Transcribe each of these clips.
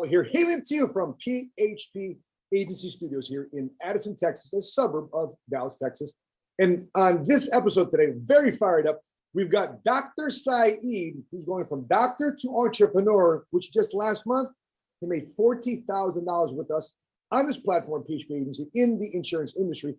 Here, hailing to you from PHP Agency Studios here in Addison, Texas, a suburb of Dallas, Texas. And on this episode today, very fired up, we've got Dr. Syed, who's going from doctor to entrepreneur, which just last month, he made $40,000 with us on this platform, PHP Agency, in the insurance industry.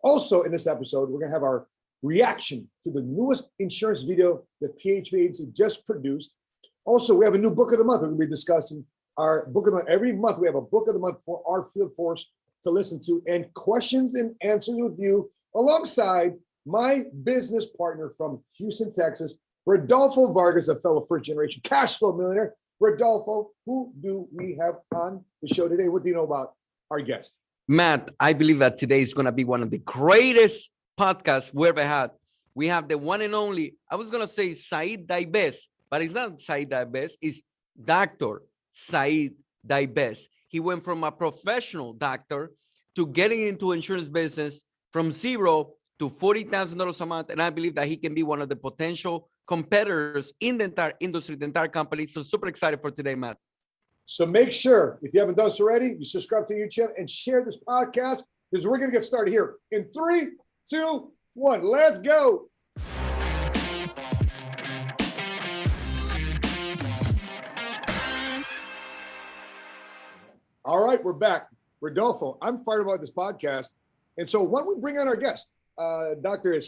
Also in this episode, we're going to have our reaction to the newest insurance video that PHP Agency just produced. Also, we have a new book of the month. We're going to be discussing our book of the month. Every month, we have a book of the month for our field force to listen to, and questions and answers with you alongside my business partner from Houston, Texas, Rodolfo Vargas, a fellow first-generation cash flow millionaire. Rodolfo, who do we have on the show today? What do you know about our guest? Matt, I believe that today is going to be one of the greatest podcasts we ever had. We have the one and only, I was going to say Syed Daibes, but it's not Syed Daibes, it's Dr. Syed Daibes. He went from a professional doctor to getting into insurance business from zero to $40,000 a month. And I believe that he can be one of the potential competitors in the entire industry, the entire company. So super excited for today, Matt. So make sure, if you haven't done so already, you subscribe to YouTube and share this podcast, because we're going to get started here in 3, 2, 1. Let's go. All right, we're back. Rodolfo, I'm fired about this podcast. And so why don't we bring on our guest? Dr.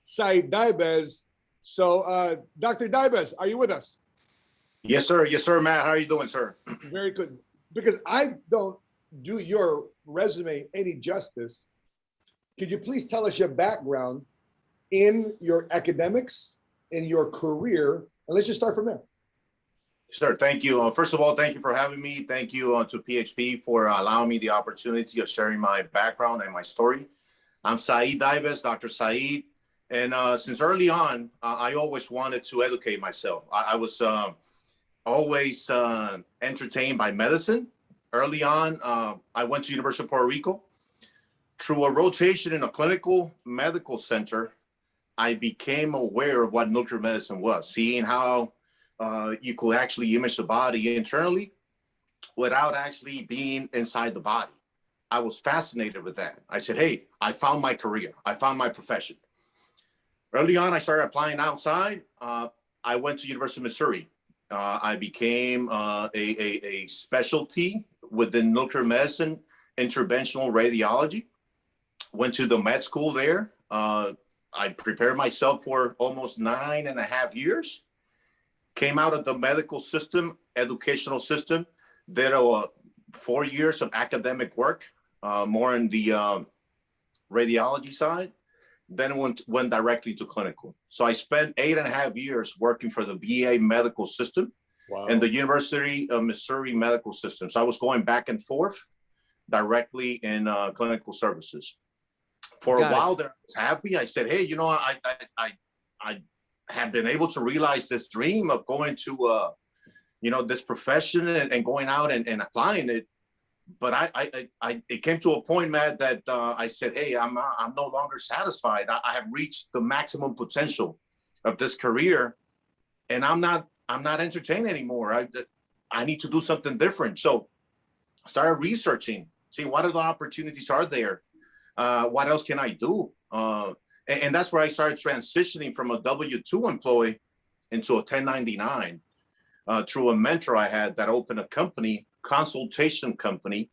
Syed Daibes. So Dr. Daibes, are you with us? Yes, sir. Yes, sir, Matt. How are you doing, sir? Very good. Because I don't do your resume any justice, could you please tell us your background in your academics, in your career, and let's just start from there. Sir, thank you. First of all, thank you for having me. Thank you to PHP for allowing me the opportunity of sharing my background and my story. I'm Syed Daibes, Dr. Syed. And since early on, I always wanted to educate myself. I was always entertained by medicine. Early on, I went to University of Puerto Rico. Through a rotation in a clinical medical center, I became aware of what nuclear medicine was, seeing how you could actually image the body internally without actually being inside the body. I was fascinated with that. I said, hey, I found my career. I found my profession. Early on, I started applying outside. I went to University of Missouri. I became a specialty within nuclear medicine, interventional radiology. Went to the med school there. I prepared myself for almost 9.5 years. Came out of the medical system, educational system, did 4 years of academic work, more in the radiology side, then went directly to clinical. So I spent 8.5 years working for the VA medical system. Wow. And the University of Missouri medical system. So I was going back and forth directly in clinical services. For a while there, I was happy. I said, hey, you know, I have been able to realize this dream of going to, you know, this profession and going out and applying it. But it came to a point, Matt, that I said, hey, I'm no longer satisfied. I have reached the maximum potential of this career, and I'm not entertained anymore. I need to do something different. So I started researching, see what other opportunities are there. What else can I do? And that's where I started transitioning from a W-2 employee into a 1099 through a mentor I had that opened a company, consultation company,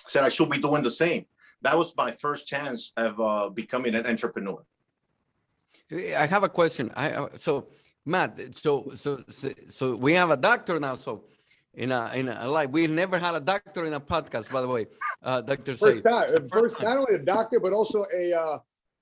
said I should be doing the same. That was my first chance of becoming an entrepreneur. I have a question. So Matt, so we have a doctor now. So in a life, we never had a doctor in a podcast, by the way. Dr. First time, not only a doctor, but also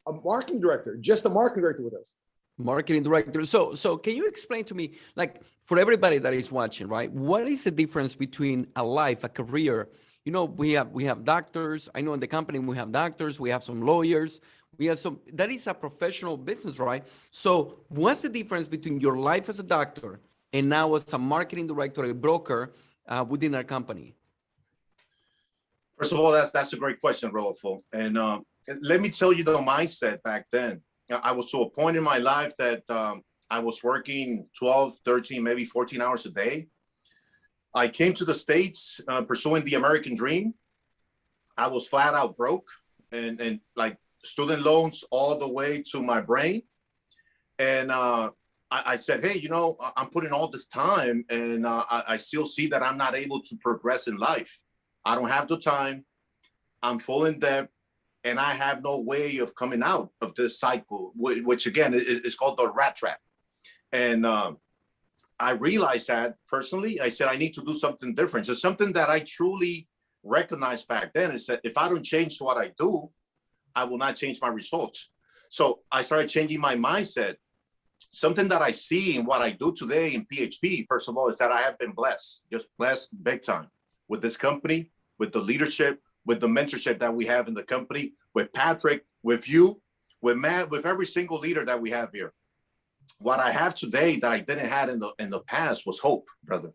a marketing director, just a marketing director with us. Marketing director. So can you explain to me, like, for everybody that is watching, right? What is the difference between a life, a career? You know, we have doctors. I know in the company we have doctors. We have some lawyers. We have some. That is a professional business, right? So what's the difference between your life as a doctor and now as a marketing director, a broker within our company? First of all, that's a great question, Rodolfo. And let me tell you the mindset back then. I was to a point in my life that I was working 12, 13, maybe 14 hours a day. I came to the States pursuing the American dream. I was flat out broke and like student loans all the way to my brain. And I said, hey, I'm putting all this time and I still see that I'm not able to progress in life. I don't have the time. I'm full in debt and I have no way of coming out of this cycle, which again is called the rat trap. And I realized that personally. I said, I need to do something different. So something that I truly recognized back then is that if I don't change what I do, I will not change my results. So I started changing my mindset. Something that I see in what I do today in PHP, first of all, is that I have been blessed, just blessed big time with this company, with the leadership, with the mentorship that we have in the company, with Patrick, with you, with Matt, with every single leader that we have here. What I have today that I didn't have in the past was hope, brother.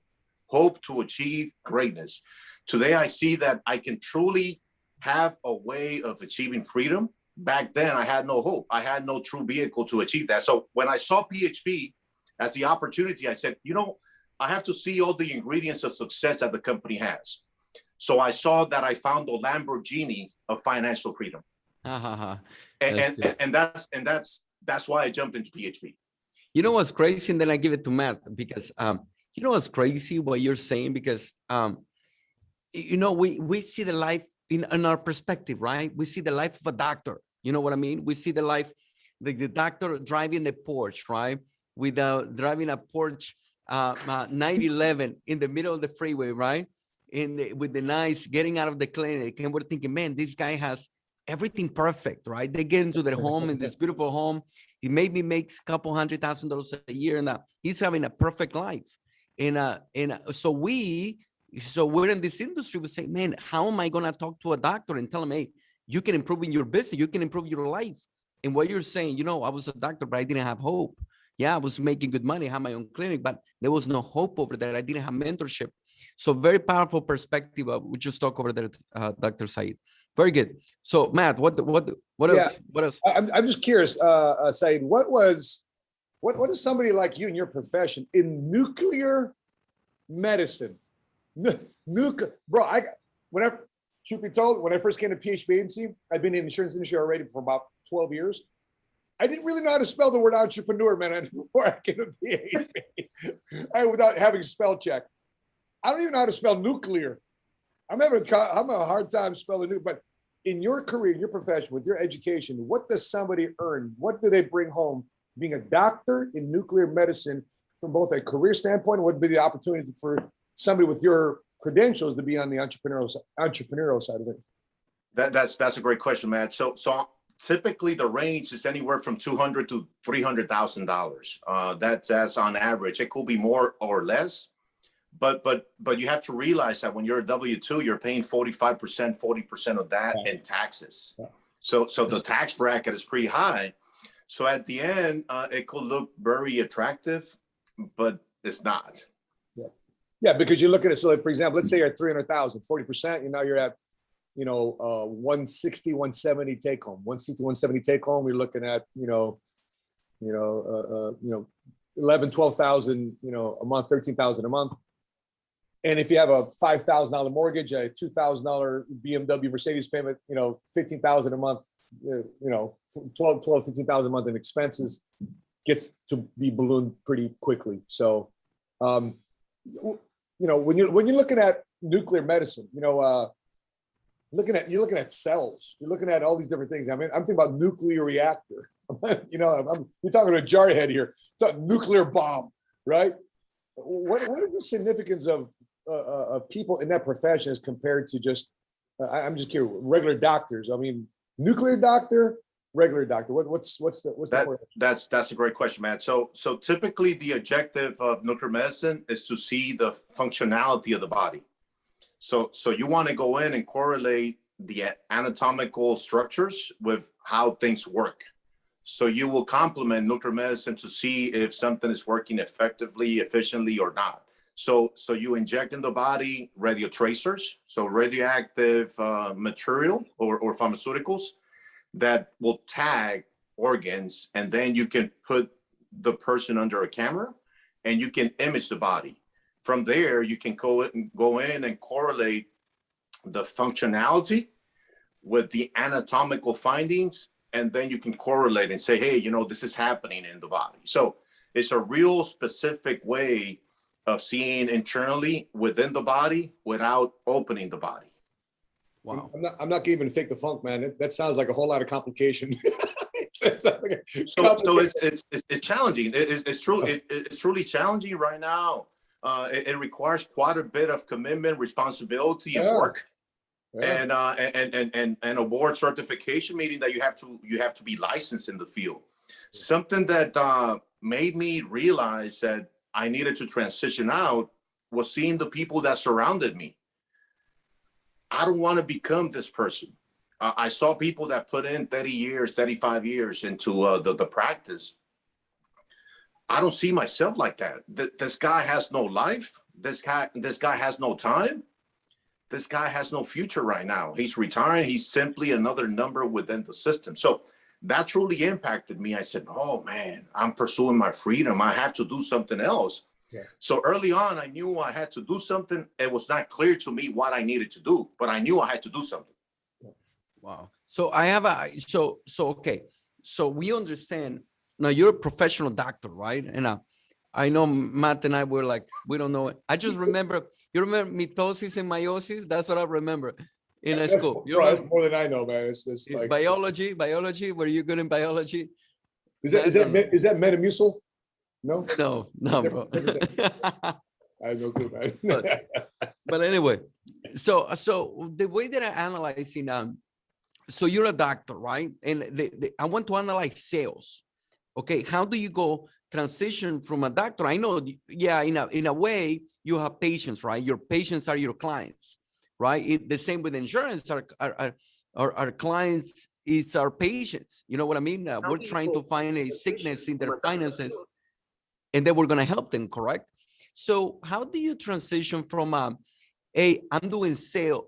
Hope to achieve greatness. Today, I see that I can truly have a way of achieving freedom. Back then, I had no hope. I had no true vehicle to achieve that. So when I saw PHP as the opportunity, I said, I have to see all the ingredients of success that the company has. So I saw that I found the Lamborghini of financial freedom. And that's why I jumped into PHP. You know what's crazy? And then I give it to Matt because you know what's crazy what you're saying, because we see the life in our perspective, right? We see the life of a doctor. You know what I mean? We see the life, the doctor driving the Porsche, right? Driving a Porsche 911 in the middle of the freeway, right? With the nice getting out of the clinic. And we're thinking, man, this guy has everything perfect, right? They get into their home, in this beautiful home. He maybe makes a couple $100,000 a year, and he's having a perfect life. So we're in this industry. We say, man, how am I going to talk to a doctor and tell him, hey, you can improve in your business, you can improve your life? And what you're saying, I was a doctor, but I didn't have hope. Yeah, I was making good money, I had my own clinic, but there was no hope over there. I didn't have mentorship. So very powerful perspective. We just talk over there, Dr. Syed. Very good. So Matt, what else? What else? I'm just curious, Syed, what is somebody like you in your profession in nuclear medicine? Truth be told, when I first came to PHP Agency, I've been in the insurance industry already for about 12 years. I didn't really know how to spell the word entrepreneur, man, before I came to PHP. Without having spell check. I don't even know how to spell nuclear. I'm having a hard time spelling nuclear. But in your career, your profession, with your education, what does somebody earn? What do they bring home being a doctor in nuclear medicine from both a career standpoint? What would be the opportunity for somebody with your credentials to be on the entrepreneurial side of it? That's a great question, Matt. So typically the range is anywhere from $200,000 to $300,000. That's on average. It could be more or less, but you have to realize that when you're a W-2, you're paying 45%, 40% of that in taxes. Yeah. So the tax bracket is pretty high. So at the end, it could look very attractive, but it's not. Yeah, because you're looking at, so like, for example, let's say you're at 300,000, 40%, you're at, 160, 170 take home, 160, 170 take home. We're looking at, 11, 12,000, a month, 13,000 a month. And if you have a $5,000 mortgage, a $2,000 BMW Mercedes payment, 15,000 a month, 15,000 a month in expenses gets to be ballooned pretty quickly. So, when you're looking at nuclear medicine, you're looking at cells, you're looking at all these different things. I mean, I'm thinking about nuclear reactor. We're talking to a jarhead here. It's a nuclear bomb, right? What are the significance of people in that profession as compared to just, I'm just curious, regular doctors? I mean, nuclear doctor, regular doctor. What's the that's a great question, Matt. So typically the objective of nuclear medicine is to see the functionality of the body. So you want to go in and correlate the anatomical structures with how things work. So you will complement nuclear medicine to see if something is working effectively, efficiently, or not. So you inject in the body radio tracers, so radioactive material or pharmaceuticals that will tag organs, and then you can put the person under a camera and you can image the body. From there, you can go in and correlate the functionality with the anatomical findings, and then you can correlate and say, hey, this is happening in the body. So it's a real specific way of seeing internally within the body without opening the body. Wow. I'm not gonna even fake the funk, man. That sounds like a whole lot of complication. So it's challenging. It's truly challenging right now. It requires quite a bit of commitment, responsibility, and work. And a board certification, meaning that you have to be licensed in the field. Something that made me realize that I needed to transition out was seeing the people that surrounded me. I don't want to become this person. I saw people that put in 30 years, 35 years into the practice. I don't see myself like that. This guy has no life. This guy has no time. This guy has no future right now. He's retiring. He's simply another number within the system. So that truly impacted me. I said, oh man, I'm pursuing my freedom. I have to do something else. Yeah. So early on, I knew I had to do something. It was not clear to me what I needed to do, but I knew I had to do something. Wow. So okay. So we understand now you're a professional doctor, right? And I know Matt and I were like, we don't know it. I just remember, you remember mitosis and meiosis? That's what I remember in a school. Right, more than I know, man. It's like biology. Were you good in biology? Is that Metamucil? No, bro. I have no clue, man. but anyway, so the way that I analyze it, so you're a doctor, right? And I want to analyze sales. Okay, how do you go transition from a doctor? I know, yeah, in a way, you have patients, right? Your patients are your clients, right? The same with insurance. Our clients is our patients. You know what I mean? We're trying to find a sickness in their finances, and then we're going to help them, correct? So how do you transition from I'm doing sales,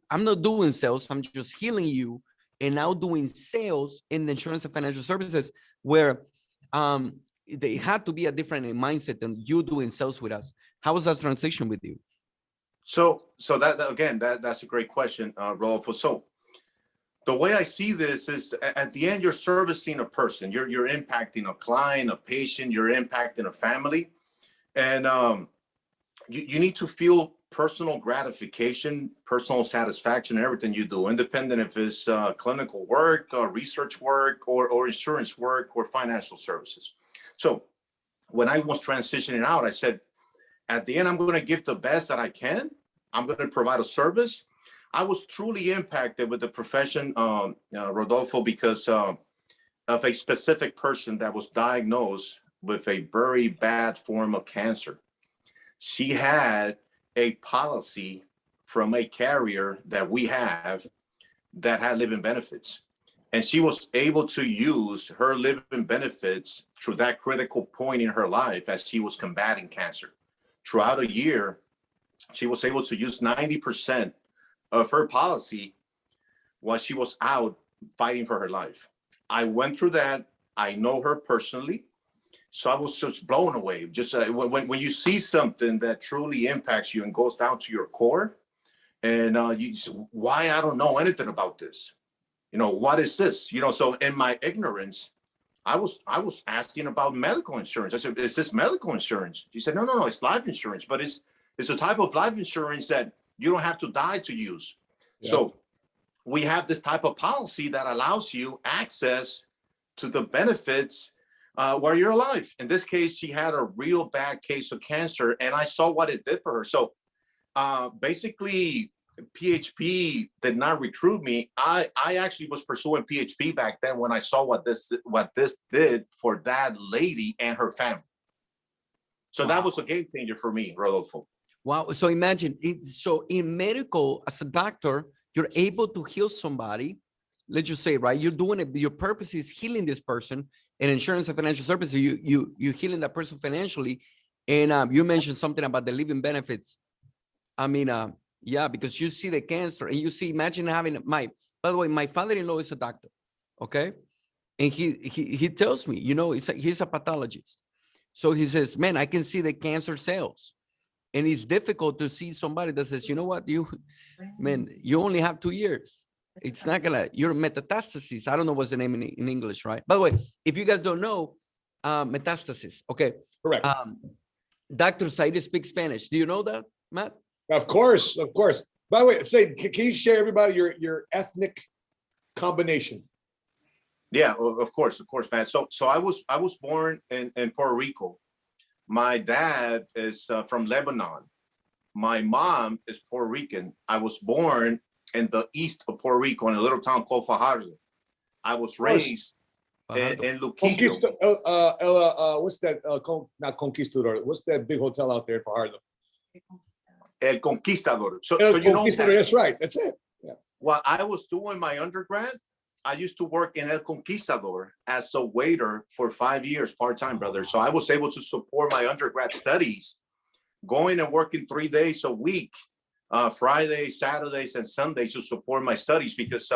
I'm not doing sales, I'm just healing you, and now doing sales in the insurance and financial services, where they had to be a different mindset than you doing sales with us. How was that transition with you? So that's a great question, Rodolfo. So the way I see this is, at the end, you're servicing a person. You're impacting a client, a patient. You're impacting a family, and you need to feel personal gratification, personal satisfaction in everything you do, independent if it's clinical work, research work, or insurance work, or financial services. So when I was transitioning out, I said, at the end, I'm going to give the best that I can. I'm going to provide a service. I was truly impacted with the profession, Rodolfo, because of a specific person that was diagnosed with a very bad form of cancer. She had a policy from a carrier that we have that had living benefits. And she was able to use her living benefits through that critical point in her life as she was combating cancer. Throughout a year, she was able to use 90% of her policy while she was out fighting for her life. I went through that. I know her personally. So I was just blown away. Just when you see something that truly impacts you and goes down to your core, and you say, why I don't know anything about this? What is this? So in my ignorance, I was asking about medical insurance. I said, is this medical insurance? She said, no, it's life insurance, but it's a type of life insurance that you don't have to die to use. Yeah. So we have this type of policy that allows you access to the benefits while you're alive. In this case, she had a real bad case of cancer, and I saw what it did for her. So basically, PHP did not recruit me. I actually was pursuing PHP back then when I saw what this did for that lady and her family. So That was a game changer for me, Rodolfo. Wow. So imagine so in medical, as a doctor, you're able to heal somebody. Let's just say, right, you're doing it. Your purpose is healing this person. In insurance and financial services, you're healing that person financially. And you mentioned something about the living benefits. I mean, yeah, because you see the cancer and you see, imagine having by the way, my father-in-law is a doctor. Okay. And he tells me, he's a pathologist. So he says, man, I can see the cancer cells. And it's difficult to see somebody that says, you know what, you only have 2 years. It's not gonna, your metastasis. I don't know what's the name in English, right? By the way, if you guys don't know, metastasis, okay. Correct. Dr. Syed speaks Spanish. Do you know that, Matt? Of course. By the way, say, can you share everybody your ethnic combination? Yeah, of course, Matt. So I was born in Puerto Rico. My dad is from Lebanon. My mom is Puerto Rican. I was born in the east of Puerto Rico in a little town called Fajardo. I was raised in Luquillo. What's that? Not Conquistador. What's that big hotel out there in Fajardo? El Conquistador. So El you know Conquistador, that's right. That's it. Yeah. While I was doing my undergrad, I used to work in El Conquistador as a waiter for 5 years part-time, brother. So I was able to support my undergrad studies, going and working 3 days a week, Fridays, Saturdays, and Sundays to support my studies. Because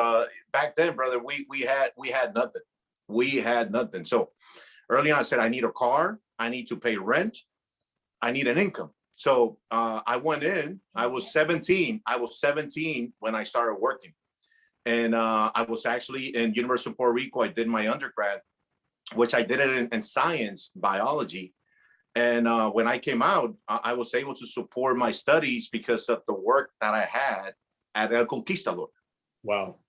back then, brother, we had nothing. We had nothing. So early on, I said, I need a car. I need to pay rent. I need an income. So I went in. I was 17. I was 17 when I started working. And I was actually in University of Puerto Rico. I did my undergrad, which I did it in science, biology. And when I came out, I was able to support my studies because of the work that I had at El Conquistador. Wow.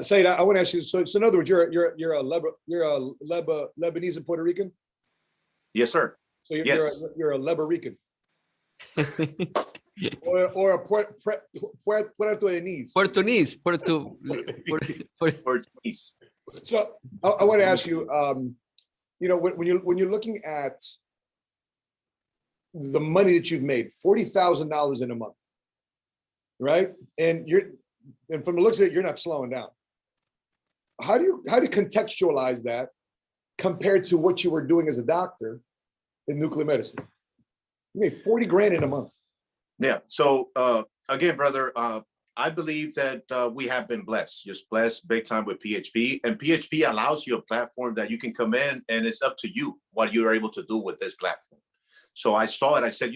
Syed, I want to ask you. So in other words, you're a Lebanese and Puerto Rican. Yes, sir. So Yes. you're a Lebarican. or a Puerto-Puertonese. Portuguese. So I want to ask you, when you're looking at the money that you've made, $40,000 in a month, right? And from the looks of it, you're not slowing down. How do you contextualize that compared to what you were doing as a doctor in nuclear medicine? You made 40 grand in a month. Yeah. So again, brother, I believe that we have been blessed, just blessed big time with PHP. And PHP allows you a platform that you can come in, and it's up to you what you're able to do with this platform. So I saw it. I said,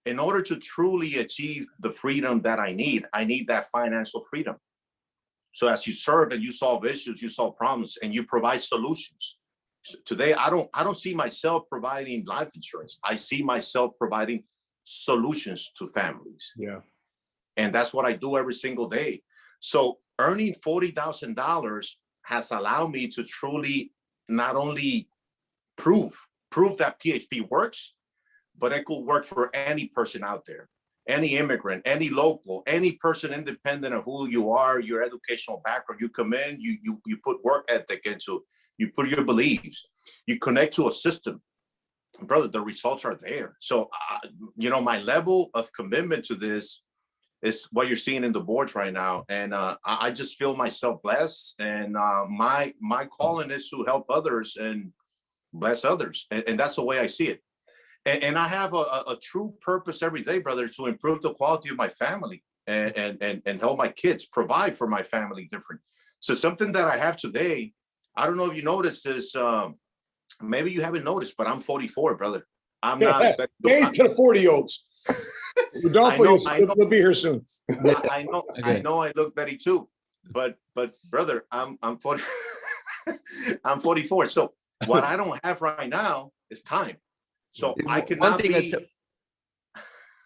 in order to truly achieve the freedom that I need that financial freedom. So as you serve and you solve issues, you solve problems, and you provide solutions. So today, I don't see myself providing life insurance. I see myself providing solutions to families. Yeah. And that's what I do every single day. So earning $40,000 has allowed me to truly not only prove that PHP works, but it could work for any person out there, any immigrant, any local, any person independent of who you are, your educational background. You come in, you put work ethic into, you put your beliefs, you connect to a system. Brother, the results are there. So, my level of commitment to this is what you're seeing in the boards right now. And I just feel myself blessed. And my calling is to help others and bless others. And that's the way I see it. And I have a true purpose every day, brother, to improve the quality of my family and help my kids, provide for my family different. So something that I have today, I don't know if you noticed this, maybe you haven't noticed, but I'm 44, brother. I'm not. Days to the 40-olds. Rodolfo, you'll be here soon. I know. Okay. I know. I look 32, but brother, I'm 40. I'm 44. So what I don't have right now is time. So I cannot be.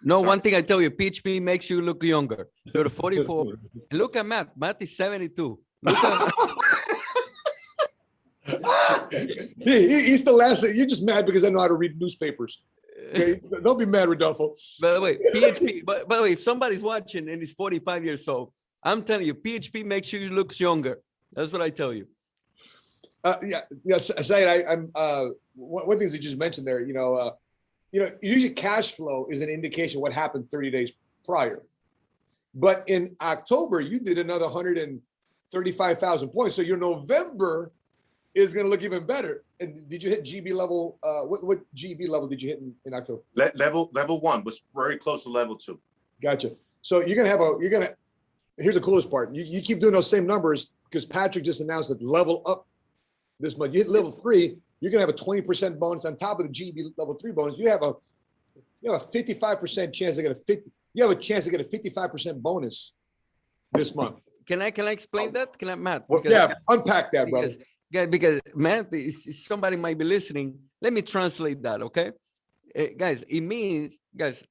One thing I tell you, PHP makes you look younger. You're 44. And look at Matt. Matt is 72. Look at He's the last. You're just mad because I know how to read newspapers. Okay? Don't be mad, Rodolfo. By the way, PHP. By the way, if somebody's watching and is 45 years old, I'm telling you, PHP makes you look younger. That's what I tell you. Syed, I'm one thing that you just mentioned there. Usually cash flow is an indication of what happened 30 days prior, but in October you did another 135,000 points. So your November is going to look even better. And did you hit GB level? What GB level did you hit in October? Level 1 was very close to level 2. Gotcha. So here's the coolest part. You keep doing those same numbers because Patrick just announced that level up this month. You hit level 3, you're going to have a 20% bonus on top of the GB level 3 bonus. You have You have a 55% chance to get a 50. You have a chance to get a 55% bonus this month. Can I explain that? Can I, Matt? Well, yeah, unpack that, brother. Because Matt, somebody might be listening. Let me translate that, okay? Guys, it means, guys,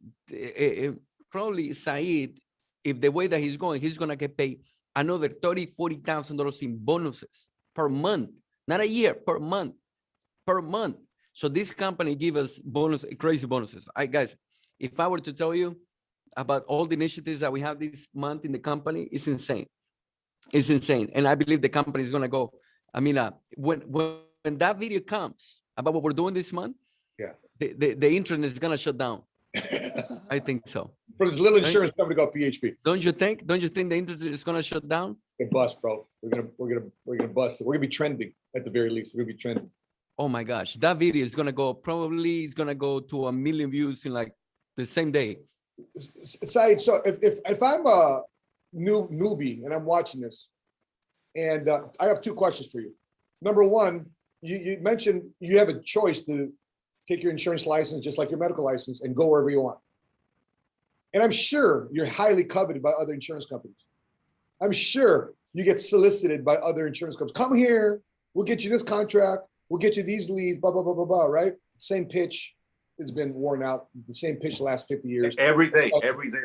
probably Syed, if the way that he's going to get paid another $30,000, $40,000 in bonuses per month, not a year, per month. So this company give us crazy bonuses. Guys, if I were to tell you about all the initiatives that we have this month in the company, it's insane. It's insane. And I believe the company is going to go. I mean, when that video comes about what we're doing this month, yeah, the internet is going to shut down. I think so. From this little insurance company called PHP. Don't you think the internet is going to shut down? It bust, bro. We're gonna bust it. We're gonna be trending at the very least. We're gonna be trending. Oh my gosh, that video is gonna go. Probably it's gonna go to 1 million views in like the same day. Syed, so if I'm a newbie and I'm watching this, and I have two questions for you. Number one, you mentioned you have a choice to take your insurance license just like your medical license and go wherever you want. And I'm sure you're highly coveted by other insurance companies. I'm sure you get solicited by other insurance companies. Come here, we'll get you this contract, we'll get you these leads, blah, blah, blah, blah, blah, right? Same pitch. It's been worn out. The same pitch the last 50 years. Every day,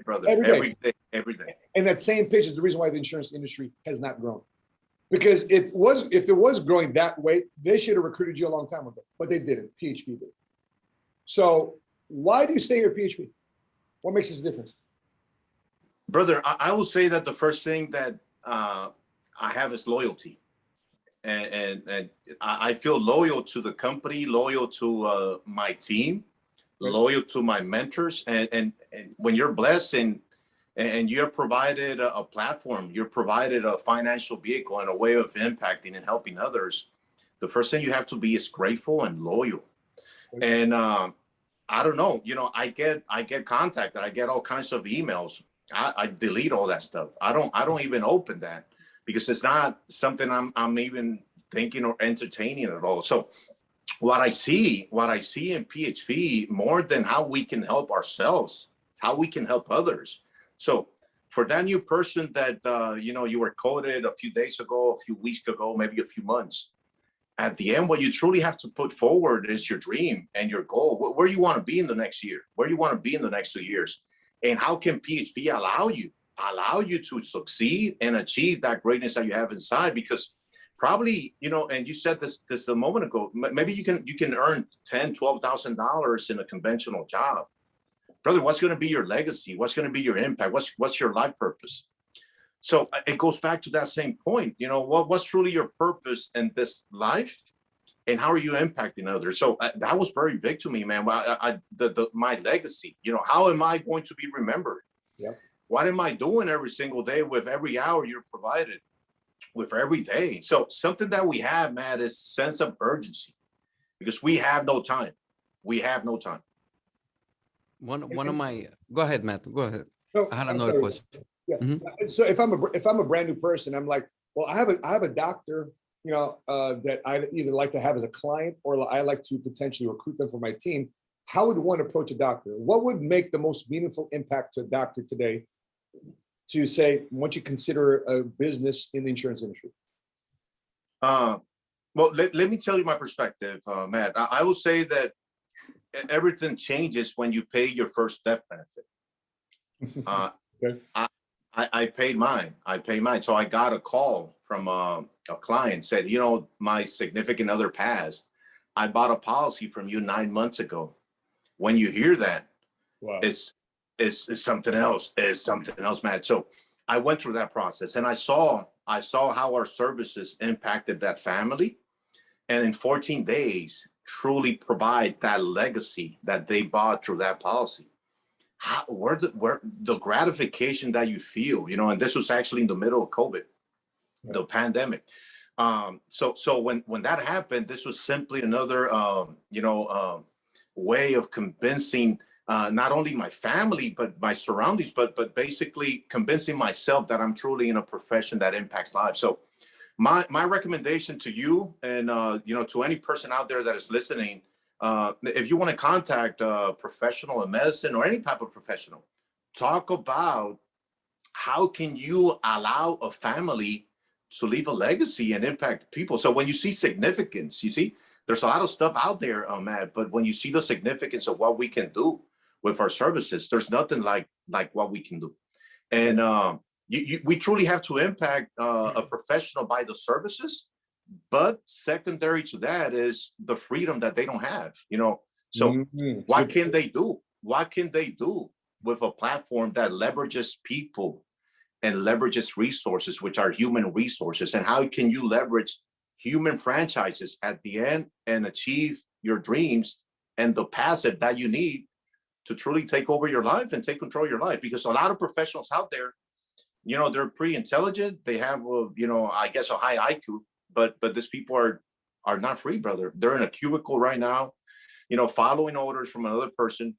brother. Every day. And that same pitch is the reason why the insurance industry has not grown. Because if it was growing that way, they should have recruited you a long time ago, but they didn't. PHP did. So why do you stay here at PHP? What makes this difference? Brother, I will say that the first thing that I have is loyalty. And I feel loyal to the company, loyal to my team, loyal to my mentors. And when you're blessed and you're provided a platform, you're provided a financial vehicle and a way of impacting and helping others, the first thing you have to be is grateful and loyal. And I don't know, I get contacted, I get all kinds of emails. I delete all that stuff. I don't even open that because it's not something I'm even thinking or entertaining at all. So what I see in PHP, more than how we can help ourselves, how we can help others. So for that new person that, you were coded a few days ago, a few weeks ago, maybe a few months, at the end, what you truly have to put forward is your dream and your goal, where you want to be in the next year, where you want to be in the next 2 years. And how can PHP allow you to succeed and achieve that greatness that you have inside? Because probably, and you said this a moment ago, maybe you can earn $10,000, $12,000 in a conventional job. Brother, what's going to be your legacy? What's going to be your impact? What's your life purpose? So it goes back to that same point. What's truly your purpose in this life, and how are you impacting others? So that was very big to me, man. My legacy. How am I going to be remembered? Yeah. What am I doing every single day with every hour you're provided, with every day? So something that we have, Matt, is sense of urgency, because we have no time. We have no time. One of my, go ahead, Matt. Go ahead. No, I had another question. Yeah. Mm-hmm. So if I'm a brand new person, I'm like, well, I have a doctor, that I either like to have as a client, or I like to potentially recruit them for my team. How would one approach a doctor? What would make the most meaningful impact to a doctor today to say, once you consider a business in the insurance industry? Well, let me tell you my perspective, Matt. I will say that everything changes when you pay your first death benefit. Okay. I paid mine. So I got a call from a client, said, my significant other passed. I bought a policy from you 9 months ago. When you hear that, wow, it's something else. It's something else, Matt. So I went through that process, and I saw how our services impacted that family, and in 14 days, truly provide that legacy that they bought through that policy. Where the gratification that you feel, and this was actually in the middle of COVID, the pandemic. So when that happened, this was simply another, way of convincing not only my family, but my surroundings, but basically convincing myself that I'm truly in a profession that impacts lives. So my recommendation to you and, to any person out there that is listening, if you want to contact a professional in medicine or any type of professional, talk about how can you allow a family to leave a legacy and impact people. So when you see significance, you see, there's a lot of stuff out there, Matt, but when you see the significance of what we can do with our services, there's nothing like what we can do. And we truly have to impact a professional by the services, but secondary to that is the freedom that they don't have, So what can they do? What can they do with a platform that leverages people and leverages resources, which are human resources? And how can you leverage human franchises at the end and achieve your dreams and the passive that you need to truly take over your life and take control of your life? Because a lot of professionals out there, they're pretty intelligent. They have, I guess, a high IQ, but these people are not free, brother. They're in a cubicle right now, following orders from another person.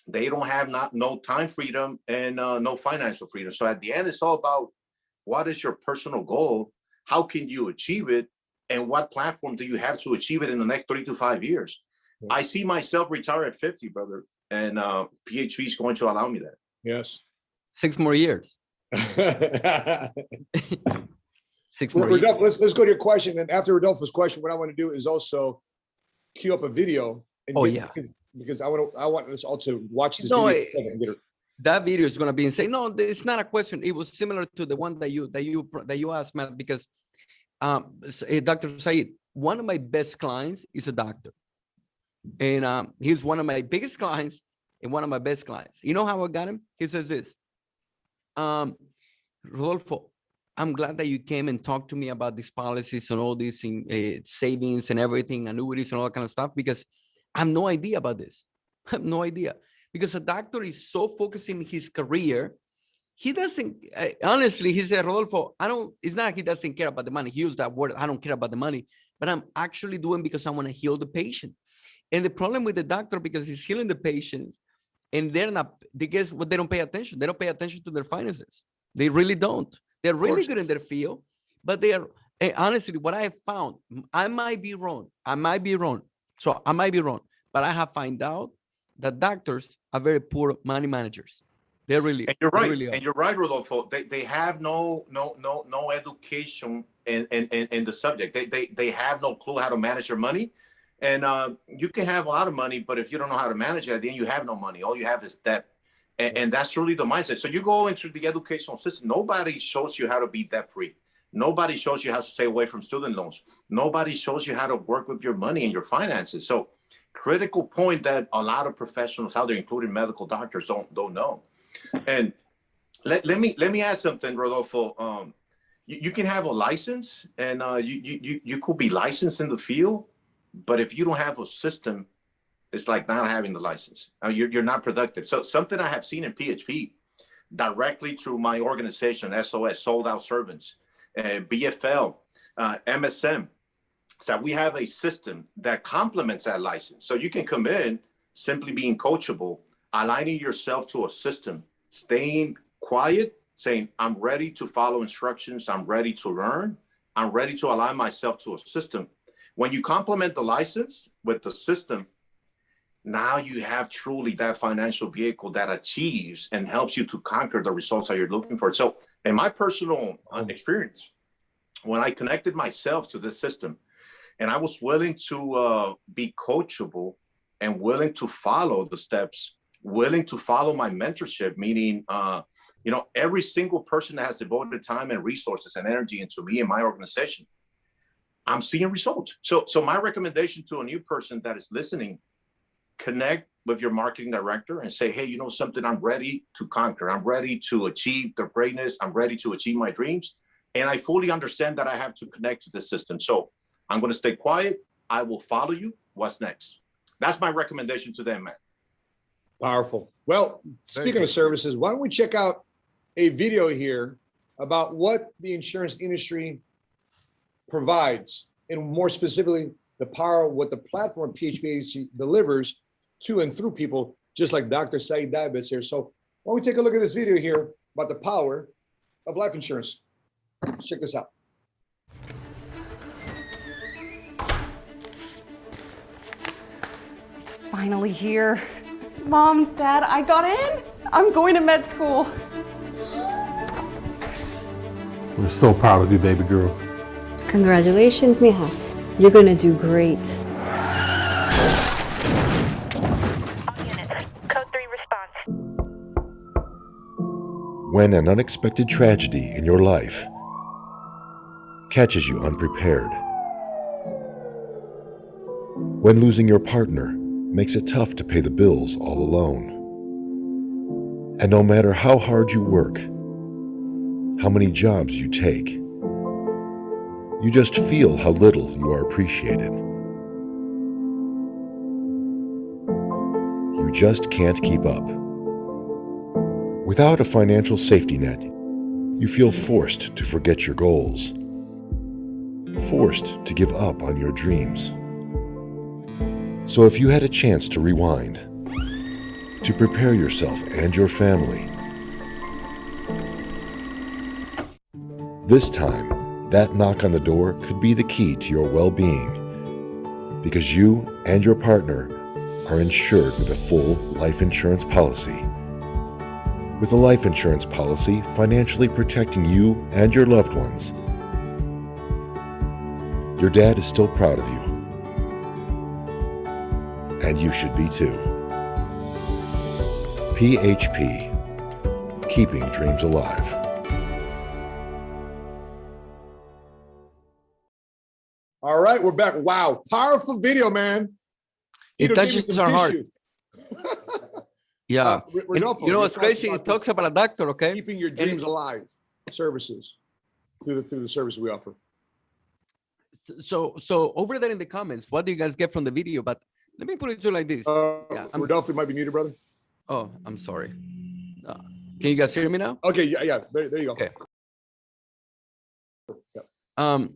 They don't have no time freedom and no financial freedom. So at the end, it's all about what is your personal goal? How can you achieve it? And what platform do you have to achieve it in the next 3 to 5 years? Yeah. I see myself retire at 50, brother. And PHP is going to allow me that. Yes. 6 more years. 6 more years. Let's go to your question. And after Rodolfo's question, what I want to do is also queue up a video. Because I want us all to watch this video. That video is going to be insane. No, it's not a question. It was similar to the one that you asked, Matt, because Dr. Syed, one of my best clients is a doctor, and he's one of my biggest clients and one of my best clients. You know how I got him? He says this, Rodolfo, I'm glad that you came and talked to me about these policies and all these savings and everything, annuities and all that kind of stuff, because I have no idea about this. I have no idea, because a doctor is so focused in his career. He doesn't, honestly, he said, Rodolfo, it's not he doesn't care about the money. He used that word, I don't care about the money, but I'm actually doing because I want to heal the patient. And the problem with the doctor, because he's healing the patients, and guess what? They don't pay attention. They don't pay attention to their finances. They really don't. They're really good in their field, but they are, honestly, what I have found, I might be wrong. So I might be wrong, but I have found out that doctors are very poor money managers. They're really. And you're right. Really and you're right, Rodolfo. They have no education in the subject. They have no clue how to manage their money. And you can have a lot of money, but if you don't know how to manage it, then you have no money. All you have is debt. And that's really the mindset. So you go into the educational system. Nobody shows you how to be debt free. Nobody shows you how to stay away from student loans. Nobody shows you how to work with your money and your finances. So critical point that a lot of professionals out there, including medical doctors, don't know. And let me add something, Rodolfo. You can have a license, and you could be licensed in the field, but if you don't have a system, it's like not having the license. You're not productive. So something I have seen in PHP directly through my organization, SOS, Sold Out Servants, BFL, MSM, so we have a system that complements that license. So you can come in simply being coachable, aligning yourself to a system, staying quiet, saying, I'm ready to follow instructions. I'm ready to learn. I'm ready to align myself to a system. When you complement the license with the system, now you have truly that financial vehicle that achieves and helps you to conquer the results that you're looking for. So in my personal experience, when I connected myself to this system and I was willing to be coachable and willing to follow the steps, willing to follow my mentorship, meaning, every single person that has devoted time and resources and energy into me and my organization, I'm seeing results. So my recommendation to a new person that is listening, connect with your marketing director and say, hey, something, I'm ready to conquer. I'm ready to achieve the greatness. I'm ready to achieve my dreams. And I fully understand that I have to connect to the system. So I'm going to stay quiet. I will follow you. What's next? That's my recommendation to them, man. Powerful. Well, speaking of services, why don't we check out a video here about what the insurance industry provides, and more specifically, the power of what the platform PHP Agency delivers to and through people, just like Dr. Syed Daibes here. So why don't we take a look at this video here about the power of life insurance. Let's check this out. finally here. Mom, Dad, I got in. I'm going to med school. We're so proud of you, baby girl. Congratulations, mija. You're gonna do great. All units, code 3 response. When an unexpected tragedy in your life catches you unprepared. When losing your partner makes it tough to pay the bills all alone. And no matter how hard you work, how many jobs you take, you just feel how little you are appreciated. You just can't keep up. Without a financial safety net, you feel forced to forget your goals, forced to give up on your dreams. So if you had a chance to rewind, to prepare yourself and your family, this time, that knock on the door could be the key to your well-being, because you and your partner are insured with a full life insurance policy. With a life insurance policy financially protecting you and your loved ones, your dad is still proud of you. And you should be too. PHP, keeping dreams alive. All right, we're back. Wow, powerful video, man. It Tito, give me touches some our heart. tissues. Yeah. And Rodolfo, you know you what's talked crazy? about It talks this about a doctor, okay? keeping your dreams alive services through the services we offer. So over there in the comments, what do you guys get from the video? But let me put it to you like this. Yeah, Rodolfo might be muted, brother. Oh, I'm sorry. Can you guys hear me now? Okay, yeah. There you go. Okay. Yeah.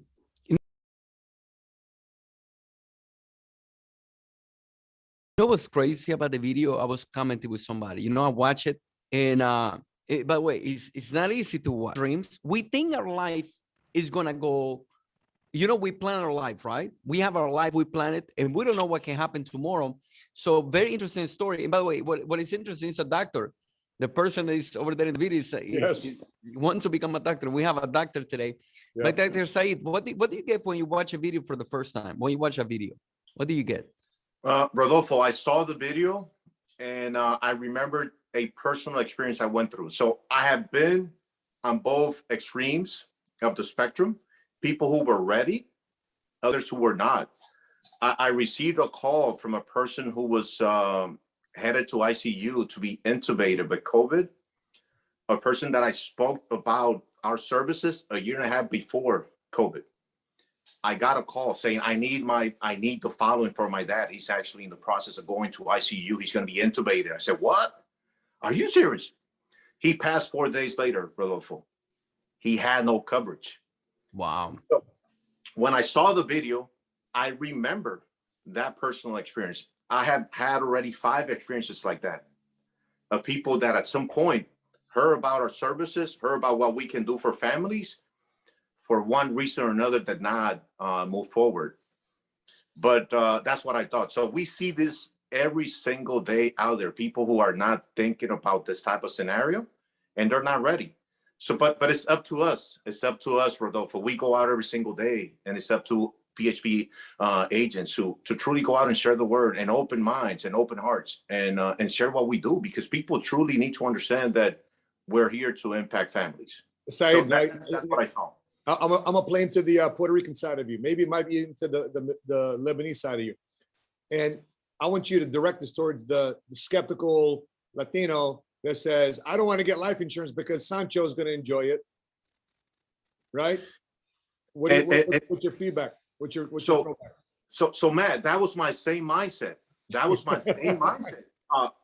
You know what's crazy about the video? I was commenting with somebody. You know, I watch it, and by the way, it's not easy to watch dreams. We think our life is gonna go. You know, we plan our life, right? We have our life, we plan it, and we don't know what can happen tomorrow. So, very interesting story. And by the way, what is interesting is a doctor. The person that is over there in the video is wants to become a doctor. We have a doctor today. Yeah. But Dr. Syed, what do you get when you watch a video for the first time? When you watch a video, what do you get? Rodolfo, I saw the video and I remembered a personal experience I went through. So I have been on both extremes of the spectrum, people who were ready, others who were not. I received a call from a person who was headed to ICU to be intubated with COVID, a person that I spoke about our services a year and a half before COVID. I got a call saying, I need the following for my dad. He's actually in the process of going to ICU. He's going to be intubated. I said, what? Are you serious? He passed 4 days later, Rodolfo. He had no coverage. Wow. So when I saw the video, I remember that personal experience. I have had already 5 experiences like that of people that at some point heard about our services, heard about what we can do for families, for one reason or another did not move forward. But that's what I thought. So we see this every single day out there, people who are not thinking about this type of scenario and they're not ready. So, but it's up to us. It's up to us, Rodolfo. We go out every single day and it's up to PHP agents to truly go out and share the word and open minds and open hearts and share what we do, because people truly need to understand that we're here to impact families. Syed, So that's what I saw. I'm gonna play into the Puerto Rican side of you. Maybe it might be into the Lebanese side of you. And I want you to direct this towards the skeptical Latino that says, I don't want to get life insurance because Sancho is going to enjoy it. Right? What's your feedback? What's your throwback? So Matt, that was my same mindset. That was my same mindset.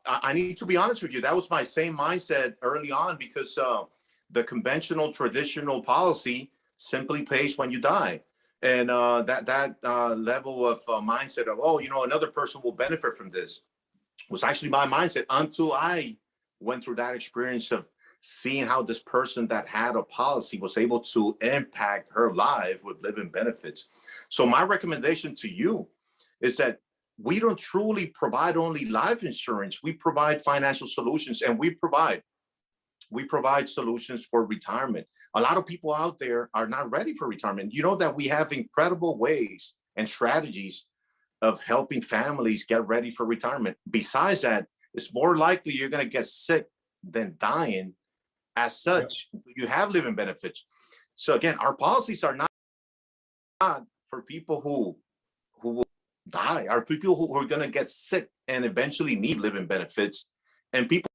I need to be honest with you. That was my same mindset early on, because the conventional, traditional policy simply pays when you die. And that level of mindset of, oh, another person will benefit from this was actually my mindset until I went through that experience of seeing how this person that had a policy was able to impact her life with living benefits. So my recommendation to you is that we don't truly provide only life insurance. We provide financial solutions, and we provide solutions for retirement. A lot of people out there are not ready for retirement. You know that we have incredible ways and strategies of helping families get ready for retirement. Besides that, it's more likely you're going to get sick than dying. As such, you have living benefits. So again, our policies are not for people who will die, are people who are going to get sick and eventually need living benefits, and people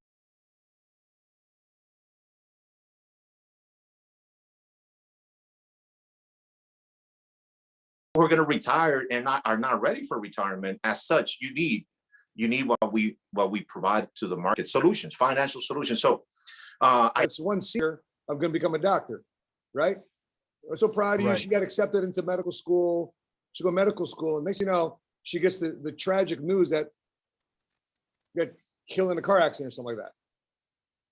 who are going to retire and are not ready for retirement. As such, you need what we provide to the market: solutions, financial solutions. So it's one year I'm going to become a doctor, right? I'm so proud of you. Right. She got accepted into medical school. She go to medical school, and next thing you know, she gets the tragic news that got killed in a car accident or something like that.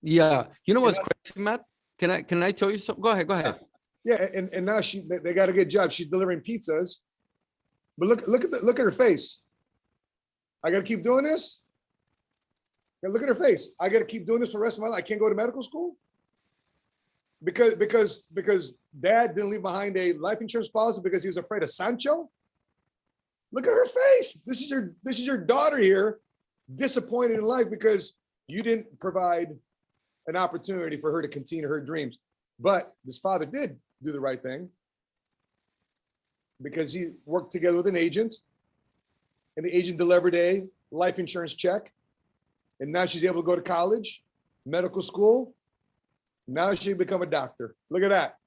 Yeah. You know what's crazy, Matt? Can I tell you something? Go ahead. Yeah, and now they got a good job. She's delivering pizzas, but look at her face. I got to keep doing this. Yeah, look at her face. I got to keep doing this for the rest of my life. I can't go to medical school because Dad didn't leave behind a life insurance policy because he was afraid of Sancho. Look at her face. This is your daughter here, disappointed in life because you didn't provide an opportunity for her to continue her dreams. But this father did do the right thing because he worked together with an agent, and the agent delivered a life insurance check. And now she's able to go to college, medical school. Now she become a doctor. Look at that.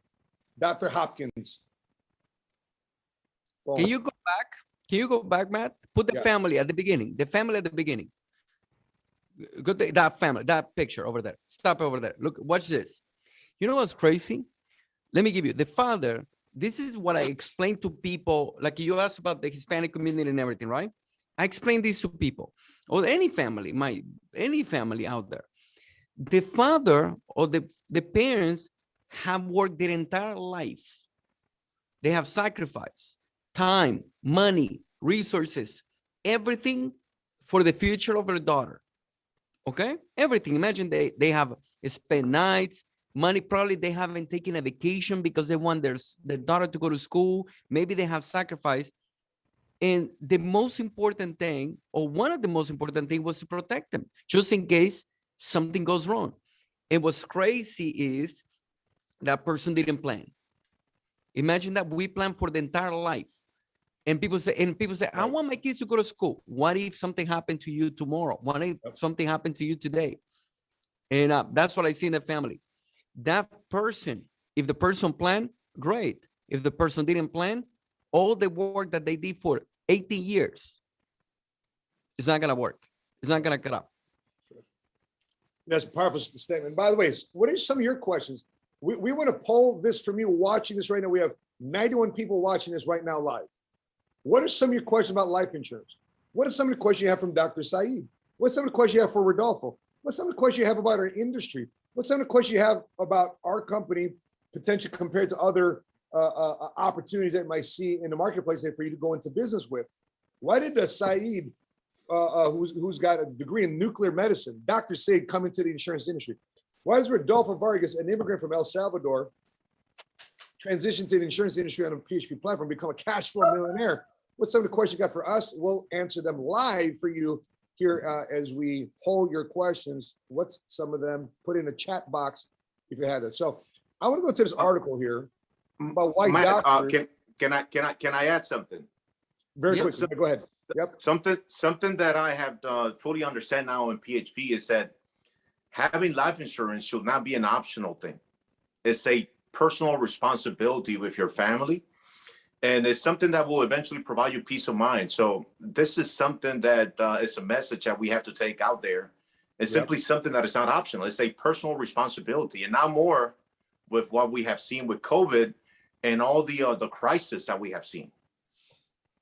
Dr. Hopkins. Can you go back? Can you go back, Matt? Put the family at the beginning. The family at the beginning. Go to that family, that picture over there. Stop over there. Look, watch this. You know what's crazy? Let me give you the father. This is what I explain to people. Like you asked about the Hispanic community and everything, right? I explain this to people, or any family out there. The father or the parents have worked their entire life. They have sacrificed time, money, resources, everything for the future of their daughter. Okay? Everything. Imagine they have spent nights, money. Probably they haven't taken a vacation because they want their daughter to go to school. Maybe they have sacrificed. And the most important thing, or one of the most important things, was to protect them, just in case something goes wrong. And what's crazy is that person didn't plan. Imagine that we plan for the entire life. And people say, I want my kids to go to school. What if something happened to you tomorrow? What if something happened to you today? And that's what I see in the family. That person, if the person planned, great. If the person didn't plan, all the work that they did for 18 years, it's not going to work. It's not going to cut up. That's a powerful statement. By the way, what are some of your questions? We want to poll this from you watching this right now. We have 91 people watching this right now live. What are some of your questions about life insurance? What are some of the questions you have from Dr. Syed? What's some of the questions you have for Rodolfo? What's some of the questions you have about our industry? What's some of the questions you have about our company, potentially compared to other opportunities that you might see in the marketplace for you to go into business with? Why did Syed, who's got a degree in nuclear medicine, Dr. Syed, come into the insurance industry? Why does Rodolfo Vargas, an immigrant from El Salvador, transition to the insurance industry on a PHP platform, become a cash flow millionaire? What's some of the questions you got for us? We'll answer them live for you here as we poll your questions. What's some of them? Put in a chat box if you had it. So I want to go to this article here about why doctors. Can I add something? Very quick. Go ahead. Yep. Something that I have fully understand now in PHP is that having life insurance should not be an optional thing. It's a personal responsibility with your family, and it's something that will eventually provide you peace of mind. So this is something that is a message that we have to take out there. It's simply something that is not optional. It's a personal responsibility, and now more with what we have seen with COVID and all the crisis that we have seen.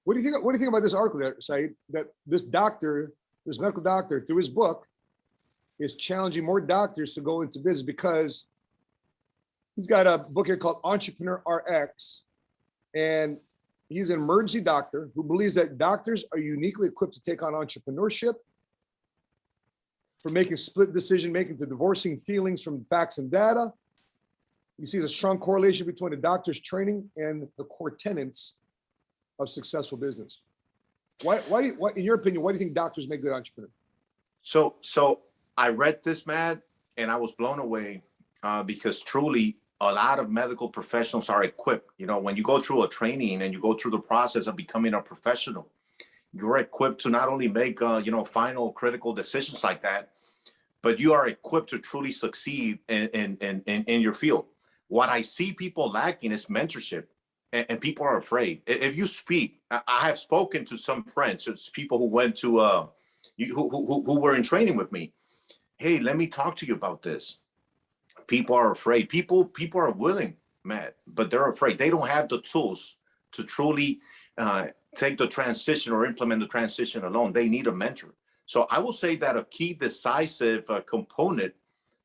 What do you think? What do you think about this article there, Syed? That this doctor, this medical doctor, through his book, is challenging more doctors to go into business because he's got a book here called Entrepreneur RX, and He's an emergency doctor who believes that doctors are uniquely equipped to take on entrepreneurship, for making split decision making to divorcing feelings from facts and data. He sees a strong correlation between the doctor's training and the core tenets of successful business. Why, in your opinion, why do you think doctors make good entrepreneurs? So I read this, Matt, and I was blown away because truly a lot of medical professionals are equipped. You know, when you go through a training and you go through the process of becoming a professional, you're equipped to not only make, final critical decisions like that, but you are equipped to truly succeed in your field. What I see people lacking is mentorship, and people are afraid. If you speak, I have spoken to some friends, it's people who went to, who were in training with me. Hey, let me talk to you about this. People are afraid. People are willing, Matt, but they're afraid. They don't have the tools to truly take the transition or implement the transition alone. They need a mentor. So I will say that a key decisive component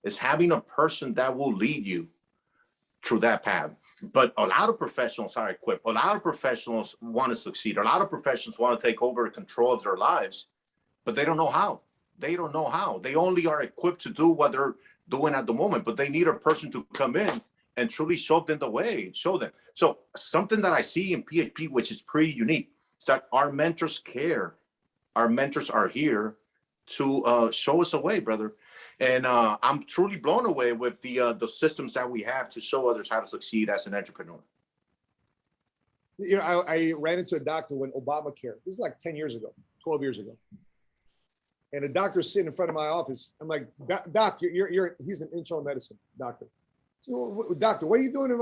is having a person that will lead you through that path. But a lot of professionals are equipped. A lot of professionals want to succeed. A lot of professionals want to take over control of their lives, but they don't know how. They don't know how. They only are equipped to do what they're doing at the moment, but they need a person to come in and truly show them the way, show them. So something that I see in PHP, which is pretty unique, is that our mentors care. Our mentors are here to show us a way, brother. And I'm truly blown away with the systems that we have to show others how to succeed as an entrepreneur. You know, I ran into a doctor when Obamacare, this is like 10 years ago, 12 years ago. And a doctor's sitting in front of my office. I'm like, Doc, he's an internal medicine doctor. So, doctor, what are you doing in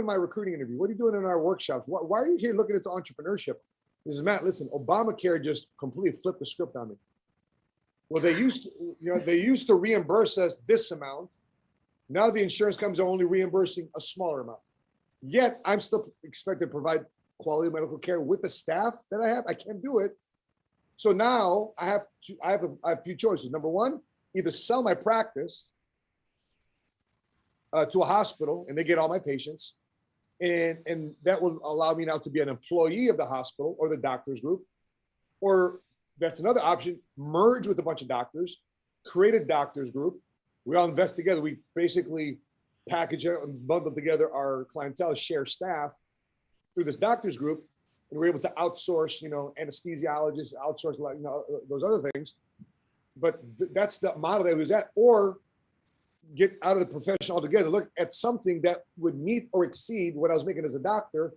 my recruiting interview? What are you doing in our workshops? Why are you here looking into entrepreneurship? He says, Matt, listen, Obamacare just completely flipped the script on me. Well, they used to reimburse us this amount. Now the insurance companies are only reimbursing a smaller amount. Yet I'm still expected to provide quality medical care with the staff that I have. I can't do it. So now I have a few choices. Number one, either sell my practice to a hospital and they get all my patients. And that will allow me now to be an employee of the hospital or the doctor's group. Or that's another option, merge with a bunch of doctors, create a doctor's group. We all invest together. We basically package and bundle together our clientele, share staff through this doctor's group. And we're able to outsource, anesthesiologists, outsource, those other things. But that's the model that was at. Or get out of the profession altogether, look at something that would meet or exceed what I was making as a doctor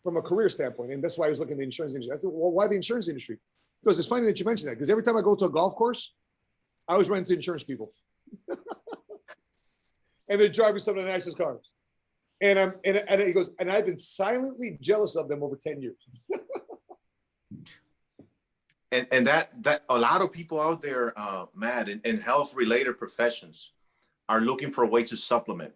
from a career standpoint. And that's why I was looking at the insurance industry. I said, well, why the insurance industry? Because it's funny that you mentioned that, because every time I go to a golf course, I always run into insurance people. And they're driving some of the nicest cars. And he goes, and I've been silently jealous of them over 10 years. And that a lot of people out there, Matt, in health-related professions are looking for a way to supplement.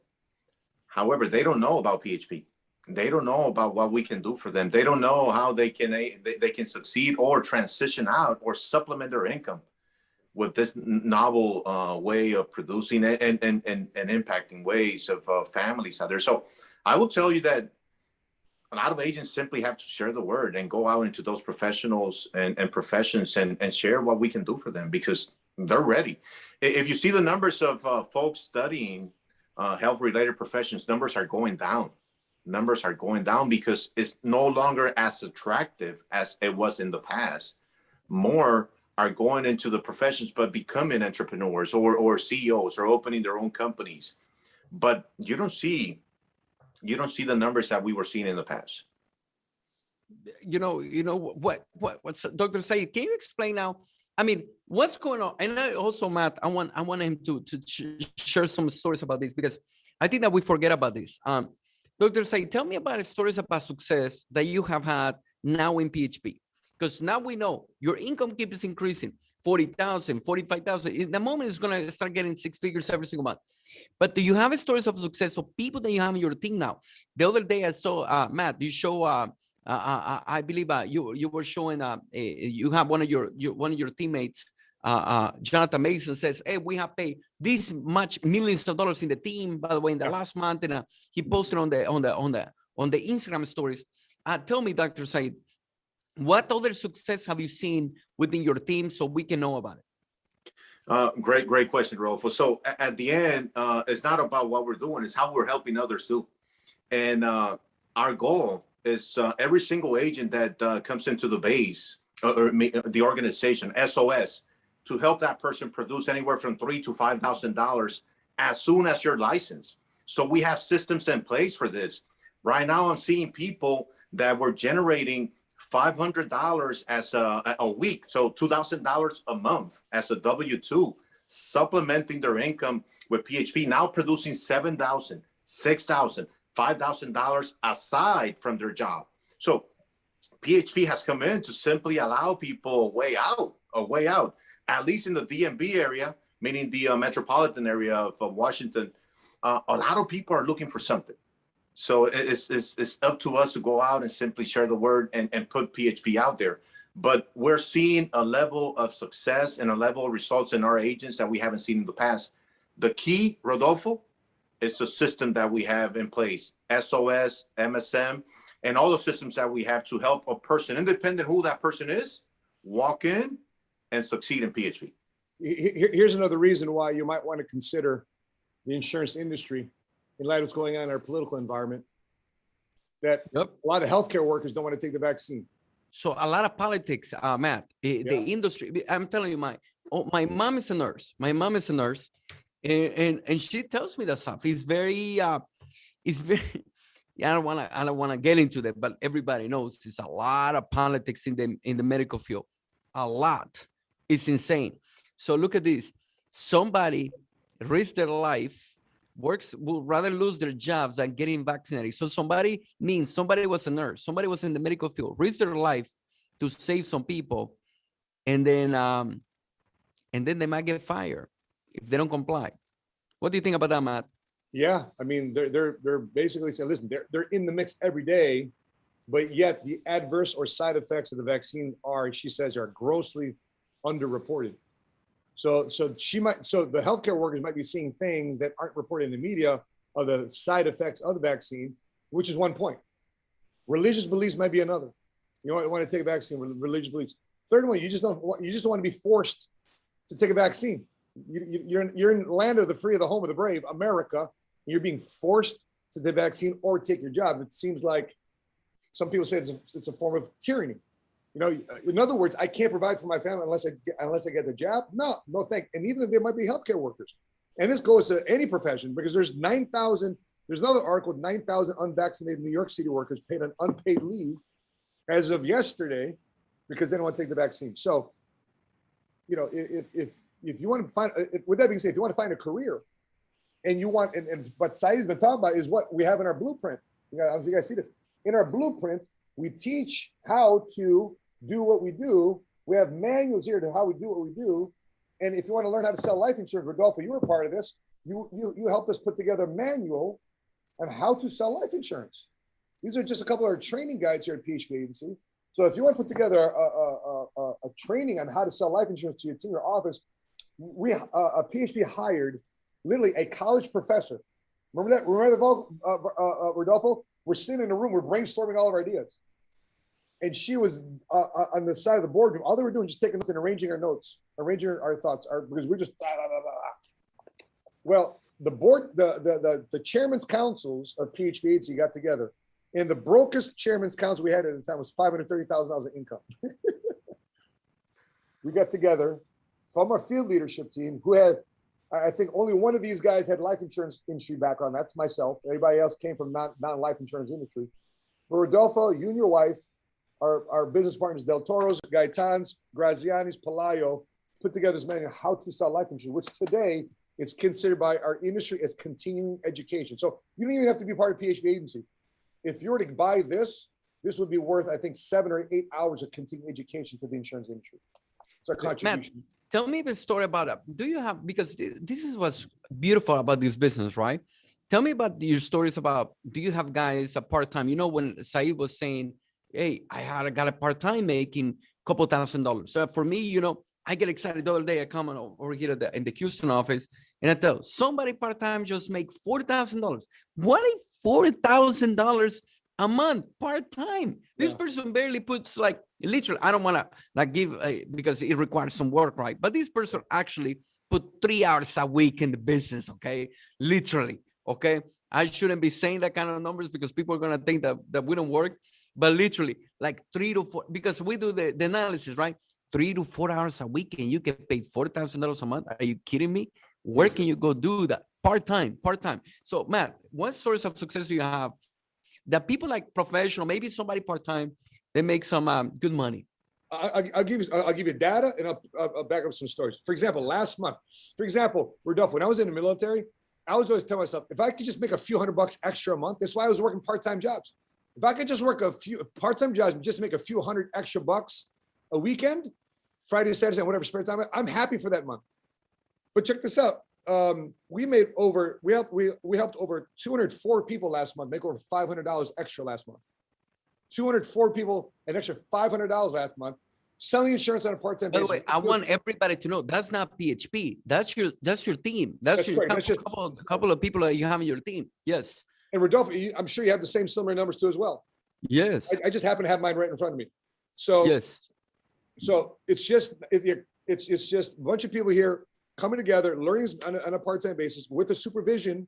However, they don't know about PHP. They don't know about what we can do for them. They don't know how they can succeed or transition out or supplement their income with this novel way of producing and impacting ways of families out there. So I will tell you that a lot of agents simply have to share the word and go out into those professionals and professions and share what we can do for them, because they're ready. If you see the numbers of folks studying health-related professions, numbers are going down. Numbers are going down because it's no longer as attractive as it was in the past. More are going into the professions, but becoming entrepreneurs or CEOs or opening their own companies. But you don't see the numbers that we were seeing in the past. What's Dr. Syed, can you explain now? I mean, what's going on? And also, Matt, I want him to share some stories about this, because I think that we forget about this. Dr. Syed, tell me about stories about success that you have had now in PHP, because now we know your income keeps increasing, 40,000, 45,000. In the moment, it's going to start getting six figures every single month. But do you have stories of success of people that you have in your team now? The other day I saw, Matt, you show, I believe you were showing, you have one of your teammates, Jonathan Mason, says, hey, we have paid this much millions of dollars in the team, by the way, in the last month. And he posted on the Instagram stories. Tell me, Dr. Syed, what other success have you seen within your team so we can know about it? Great question, Rodolfo. So at the end, it's not about what we're doing, it's how we're helping others too. And our goal is every single agent that comes into the base or the organization, SOS, to help that person produce anywhere from $3,000 to $5,000 as soon as you're licensed. So we have systems in place for this. Right now, I'm seeing people that were generating $500 as a week, so $2,000 a month as a W-2, supplementing their income with PHP, now producing $7,000, $6,000, $5,000 aside from their job. So PHP has come in to simply allow people a way out, at least in the DMV area, meaning the metropolitan area of Washington. A lot of people are looking for something. So it's up to us to go out and simply share the word and put PHP out there. But we're seeing a level of success and a level of results in our agents that we haven't seen in the past. The key, Rodolfo, is the system that we have in place, SOS, MSM, and all the systems that we have to help a person, independent who that person is, walk in and succeed in PHP. Here's another reason why you might want to consider the insurance industry in light of what's going on in our political environment, that a lot of healthcare workers don't want to take the vaccine. So a lot of politics, Matt, the industry, I'm telling you, my mom is a nurse. My mom is a nurse, and she tells me that stuff. It's very, I don't want to get into that, but everybody knows there's a lot of politics in the medical field. A lot. It's insane. So look at this. Somebody risks their life, will rather lose their jobs than getting vaccinated. So somebody was a nurse, somebody was in the medical field, risked their life to save some people, and then they might get fired if they don't comply. What do you think about that, Matt? Yeah, I mean, they're basically saying, listen, they're in the mix every day, but yet the adverse or side effects of the vaccine she says, are grossly underreported. So the healthcare workers might be seeing things that aren't reported in the media of the side effects of the vaccine, which is one point. Religious beliefs might be another. You don't want to take a vaccine with religious beliefs. Third one, you just don't want to be forced to take a vaccine. You're in the land of the free, of the home of the brave, America, and you're being forced to take a vaccine or take your job. It seems like some people say it's a form of tyranny. You know, in other words, I can't provide for my family unless I get the job. No thank. And even if they might be healthcare workers, and this goes to any profession, because there's 9,000. There's another article with 9,000 unvaccinated New York City workers paid an unpaid leave as of yesterday because they don't want to take the vaccine. So, you know, if you want to find, with that being said, if you want to find a career, and you want, and what Syed's been talking about is what we have in our blueprint. You know, I don't know if you guys see this. In our blueprint, we teach how to do what we do. We have manuals here to how we do what we do. And if you want to learn how to sell life insurance, Rodolfo, you were part of this. You helped us put together a manual on how to sell life insurance. These are just a couple of our training guides here at PHP Agency. So if you want to put together a training on how to sell life insurance to your office, PHP hired literally a college professor. Remember that, Rodolfo? We're sitting in a room, we're brainstorming all of our ideas. And she was on the side of the boardroom. All they were doing was just taking notes and arranging our notes, arranging our thoughts, because we're just Well, the board, the chairman's councils of PHP Agency got together, and the brokest chairman's council we had at the time was $530,000 in income. We got together from our field leadership team, who had, I think only one of these guys had life insurance industry background. That's myself. Everybody else came from non-life insurance industry. But Rodolfo, you and your wife, our business partners, Del Toro's, Gaetan's, Graziani's, Palayo, put together this manual, how to sell life insurance, which today is considered by our industry as continuing education. So you don't even have to be part of PHP Agency. If you were to buy this would be worth, I think, 7 or 8 hours of continuing education to the insurance industry. It's our contribution. Matt, tell me a story about it. Do you have, because this is what's beautiful about this business, right? Tell me about your stories about, do you have guys a part-time? You know, when Syed was saying, hey, I got a part-time making a couple $1,000. So for me, you know, I get excited the other day. I come over here in the Houston office, and I tell somebody part-time just make $40,000. What if $40,000 a month, part-time. This Yeah. person barely puts like literally, I don't want to like give because it requires some work, right? But this person actually put 3 hours a week in the business, okay? Literally, okay? I shouldn't be saying that kind of numbers because people are going to think that we don't work, but literally like 3 to 4, because we do the analysis, right? 3 to 4 hours a week and you get paid $4,000 a month. Are you kidding me? Where can you go do that? Part-time. So Matt, what source of success do you have that people like professional, maybe somebody part-time, they make some good money? I'll give you data, and I'll back up some stories. For example, last month, Rodolfo, when I was in the military, I was always telling myself, if I could just make a few $100 extra a month, that's why I was working part-time jobs. If I could just work a few part-time jobs and just make a few $100 extra bucks a weekend, Friday, Saturday, and whatever spare time, I'm happy for that month. But check this out. We helped over 204 people last month make over $500 extra last month. 204 people, an extra $500 last month, selling insurance on a part-time By the basis. way, I want everybody to know that's not PHP. That's your team. That's your couple of people that you have in your team. Yes. And Rodolfo, I'm sure you have the same similar numbers too as well. Yes. I just happen to have mine right in front of me. So yes. So it's just a bunch of people here coming together, learning on a part-time basis with the supervision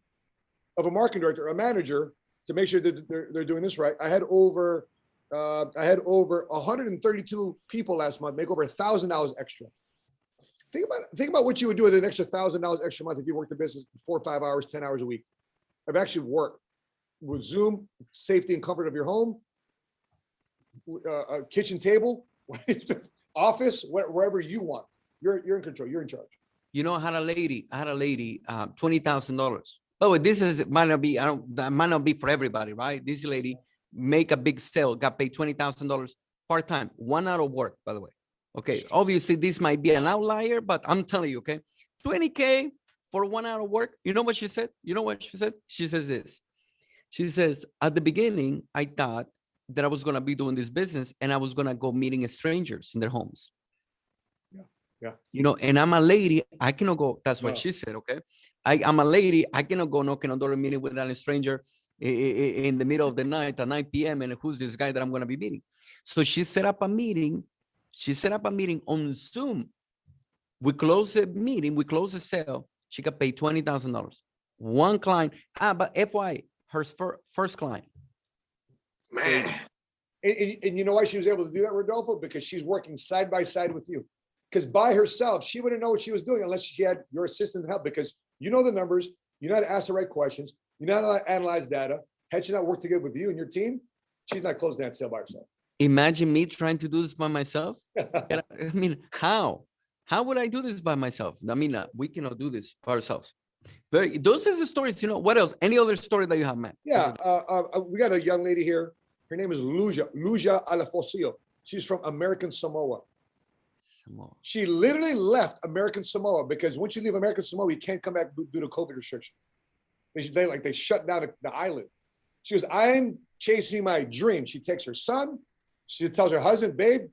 of a marketing director, a manager, to make sure that they're doing this right. I had over 132 people last month make over $1,000 extra. Think about what you would do with an extra $1,000 extra month if you worked the business 4 or 5 hours, 10 hours a week. I've actually worked with Zoom, safety and comfort of your home, a kitchen table, office, wherever you want. You're in control. You're in charge. You know, I had a lady, $20,000. Oh, that might not be for everybody, right? This lady make a big sale, got paid $20,000 part-time, 1 hour of work, by the way. Okay, obviously this might be an outlier, but I'm telling you, okay, $20K for 1 hour of work. You know what she said? She says this. She says, at the beginning, I thought that I was going to be doing this business and I was going to go meeting strangers in their homes. Yeah. You know, and I'm a lady, I cannot go. That's what she said. Okay. I'm a lady, I cannot go knocking on door meeting with a stranger in the middle of the night at 9 p.m. And who's this guy that I'm going to be meeting? So she set up a meeting. On Zoom. We closed the meeting. We closed the sale. She got paid $20,000. One client. But FY, her first client. Man. And you know why she was able to do that, Rodolfo? Because she's working side by side with you. Because by herself, she wouldn't know what she was doing unless she had your assistant to help, because you know the numbers, you know how to ask the right questions, you know how to analyze data. Had she not worked together with you and your team, she's not closing that sale by herself. Imagine me trying to do this by myself. I mean, how would I do this by myself? I mean, we cannot do this by ourselves. Those are the stories. You know, what else? Any other story that you have, Matt? Yeah, we got a young lady here. Her name is Luja Alafocio. She's from American Samoa. She literally left American Samoa because once you leave American Samoa, you can't come back due to COVID restriction. They shut down the island. She goes, I'm chasing my dream. She takes her son. She tells her husband, babe,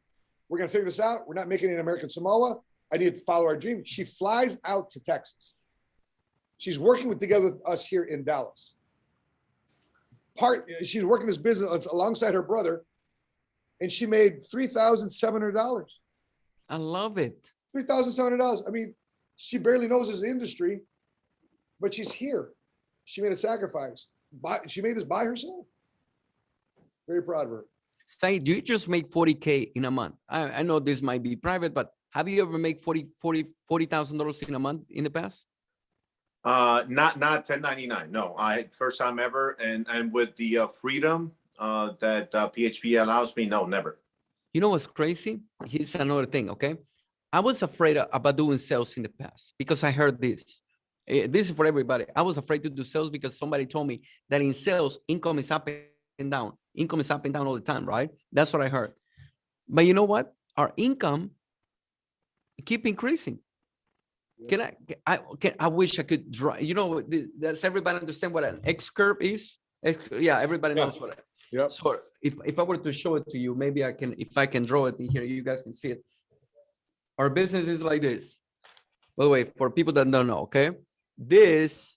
we're going to figure this out. We're not making it in American Samoa. I need to follow our dream. She flies out to Texas. She's working together with us here in Dallas. She's working this business alongside her brother, and she made $3,700. I love it. $3,700. I mean, she barely knows this industry, but she's here. She made a sacrifice. She made this by herself. Very proud of her. Syed, you just make $40K in a month. I know this might be private, but have you ever made $40,000 in a month in the past? Not 1099. No, first time ever. And with the freedom that PHP allows me, no, never. You know what's crazy? Here's another thing, okay? I was afraid about doing sales in the past because I heard this. This is for everybody. I was afraid to do sales because somebody told me that in sales, income is up and down. Income is up and down all the time, right? That's what I heard. But you know what? Our income keep increasing. I wish I could draw, you know, does everybody understand what an X curve is? Yeah, everybody knows what it is. Yep. So if I were to show it to you, maybe I can, if I can draw it in here, you guys can see it. Our business is like this. By the way, for people that don't know, okay? This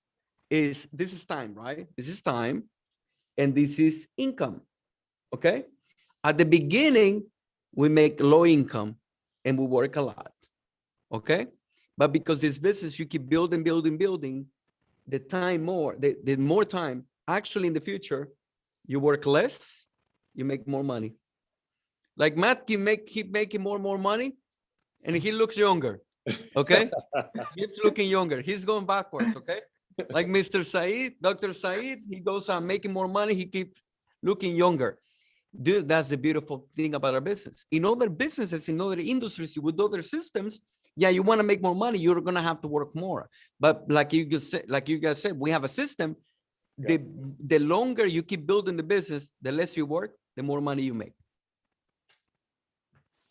is time, right? This is time. and this is income. Okay. At the beginning, we make low income and we work a lot. Okay. But because this business, you keep building, the more time, actually in the future, you work less, you make more money. Like Matt keep making more and more money, and he looks younger. Okay. Keeps looking younger. He's going backwards. Okay. Like Mr. Syed, Dr. Syed, he goes on making more money. He keeps looking younger. Dude, that's the beautiful thing about our business. In other businesses, in other industries, with other systems, yeah, you want to make more money, you're gonna have to work more. But like you guys said, we have a system. Yeah. The longer you keep building the business, the less you work, the more money you make.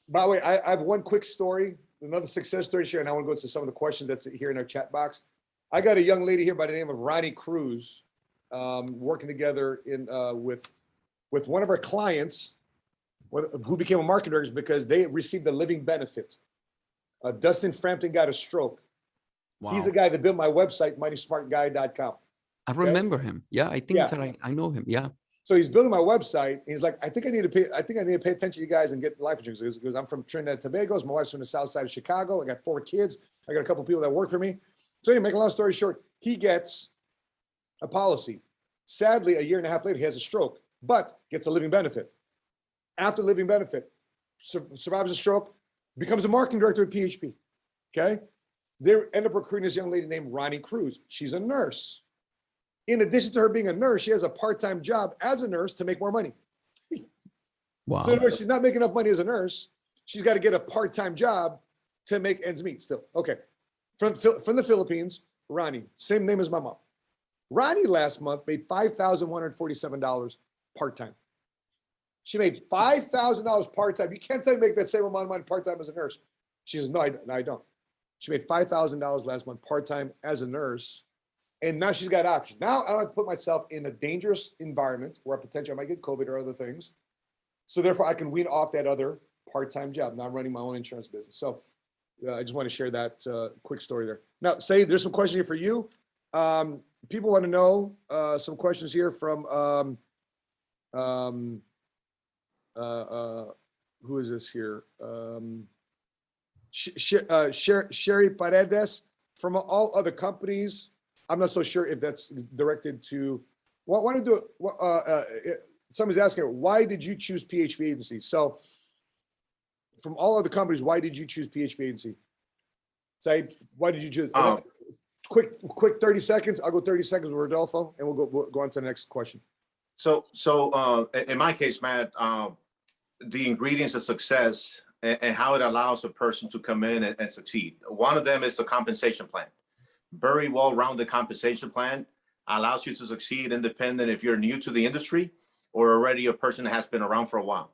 By the way, I have one quick story, another success story to share, and I want to go to some of the questions that's here in our chat box. I got a young lady here by the name of Ronnie Cruz, working together with one of our clients, who became a marketing director because they received a living benefit. Dustin Frampton got a stroke. Wow. He's the guy that built my website, moneysmartguy.com. I remember him. Yeah, I think I know him. Yeah. So he's building my website. He's like, I think I need to pay attention to you guys and get life insurance because I'm from Trinidad and Tobago. My wife's from the south side of Chicago. I got 4 kids. I got a couple of people that work for me. So anyway, make a long story short, he gets a policy. Sadly, a year and a half later, he has a stroke, but gets a living benefit. After living benefit, survives a stroke, becomes a marketing director at PHP. Okay. They end up recruiting this young lady named Ronnie Cruz. She's a nurse. In addition to her being a nurse, she has a part-time job as a nurse to make more money. Wow. So in other words, she's not making enough money as a nurse. She's got to get a part-time job to make ends meet still. Okay. From the Philippines, Ronnie, same name as my mom. Ronnie last month made $5,147 part-time. She made $5,000 part-time. You can't tell me make that same amount of money part-time as a nurse. She says, no, I don't. She made $5,000 last month part-time as a nurse. And now she's got options. Now I don't have to put myself in a dangerous environment where potentially I might get COVID or other things. So therefore I can wean off that other part-time job. Now I'm running my own insurance business. So I just want to share that quick story there. Now, Syed, there's some questions here for you. People want to know some questions here from who is this here? Sherry Paredes from all other companies. I'm not so sure if that's directed to. Well, I want to do it. Somebody's asking, why did you choose PHP Agency? So, from all other companies, why did you choose PHP Agency? Say, why did you choose? Quick 30 seconds. I'll go 30 seconds with Rodolfo, and we'll go on to the next question. So in my case, Matt, the ingredients of success and how it allows a person to come in and succeed. One of them is the compensation plan. Very well-rounded compensation plan allows you to succeed independent if you're new to the industry or already a person that has been around for a while.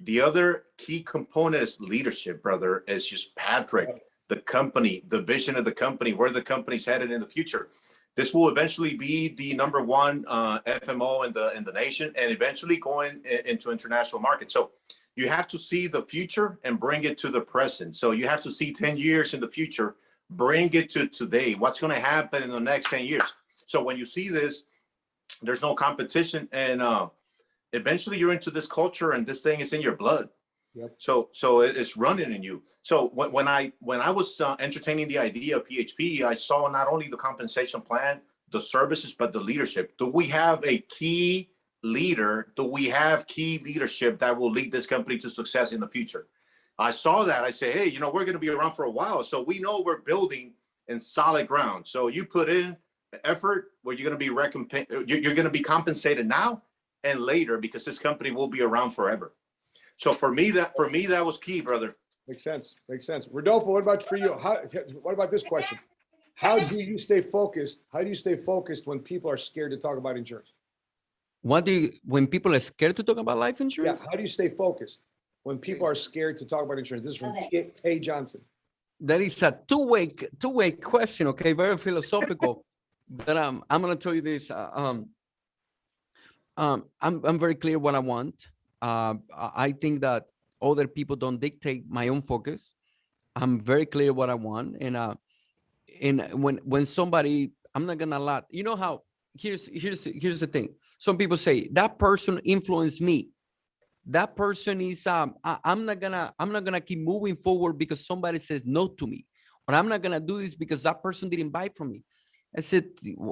The other key component is leadership, brother. It's just Patrick, the company, the vision of the company, where the company's headed in the future. This will eventually be the number one FMO in the nation and eventually going into international markets. So you have to see the future and bring it to the present. So you have to see 10 years in the future, bring it to today. What's going to happen in the next 10 years? So when you see this, there's no competition, and eventually you're into this culture, and this thing is in your blood. Yep. So it's running in you. So when I was entertaining the idea of PHP, I saw not only the compensation plan, the services, but the leadership. Do we have a key leader? Do we have key leadership that will lead this company to success in the future? I saw that. I say, hey, we're going to be around for a while, so we know we're building in solid ground. So you put in effort where you're going to be compensated now and later, because this company will be around forever. So for me, that was key, brother. Makes sense. Rodolfo, what about for you? What about this question? How do you stay focused? How do you stay focused when people are scared to talk about insurance? When people are scared to talk about life insurance? Yeah. How do you stay focused when people are scared to talk about insurance? This is from T. Johnson. That is a two-way question. Okay, very philosophical. But I'm going to tell you this. I'm very clear what I want. I think that other people don't dictate my own focus. I'm very clear what I want, and when somebody, I'm not gonna lie. You know how here's the thing. Some people say that person influenced me. That person is I'm not gonna keep moving forward because somebody says no to me, or I'm not gonna do this because that person didn't buy from me. I said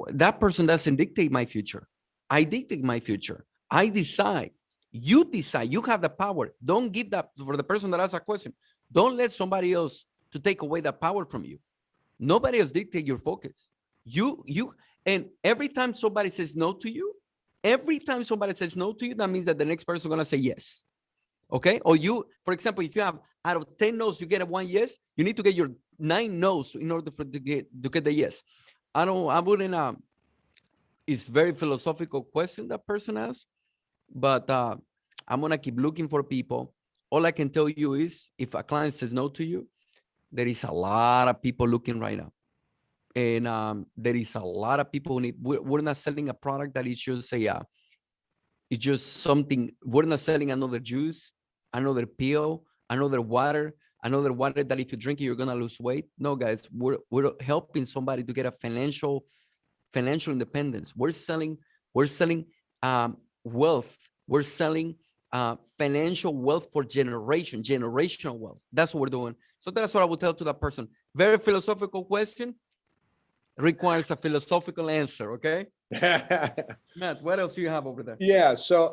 that person doesn't dictate my future. I dictate my future. I decide. You decide. You have the power. Don't give that for the person that asks a question. Don't let somebody else to take away that power from you. Nobody else dictate your focus. You and every time somebody says no to you, that means that the next person is going to say yes. Okay. Or you, for example, if you have out of 10 no's, you get a 1 yes, you need to get your 9 no's in order to get the yes. It's very philosophical question that person asks, but I'm going to keep looking for people. All I can tell you is if a client says no to you, there is a lot of people looking right now. And there is a lot of people who need, we're not selling a product that is just it's just something. We're not selling another juice, another pill, another water that if you drink it, you're going to lose weight. No, guys, we're helping somebody to get a financial independence. We're selling wealth. We're selling financial wealth for generational wealth. That's what we're doing. So that's what I would tell to that person. Very philosophical question. Requires a philosophical answer, okay? Matt, what else do you have over there? Yeah. So,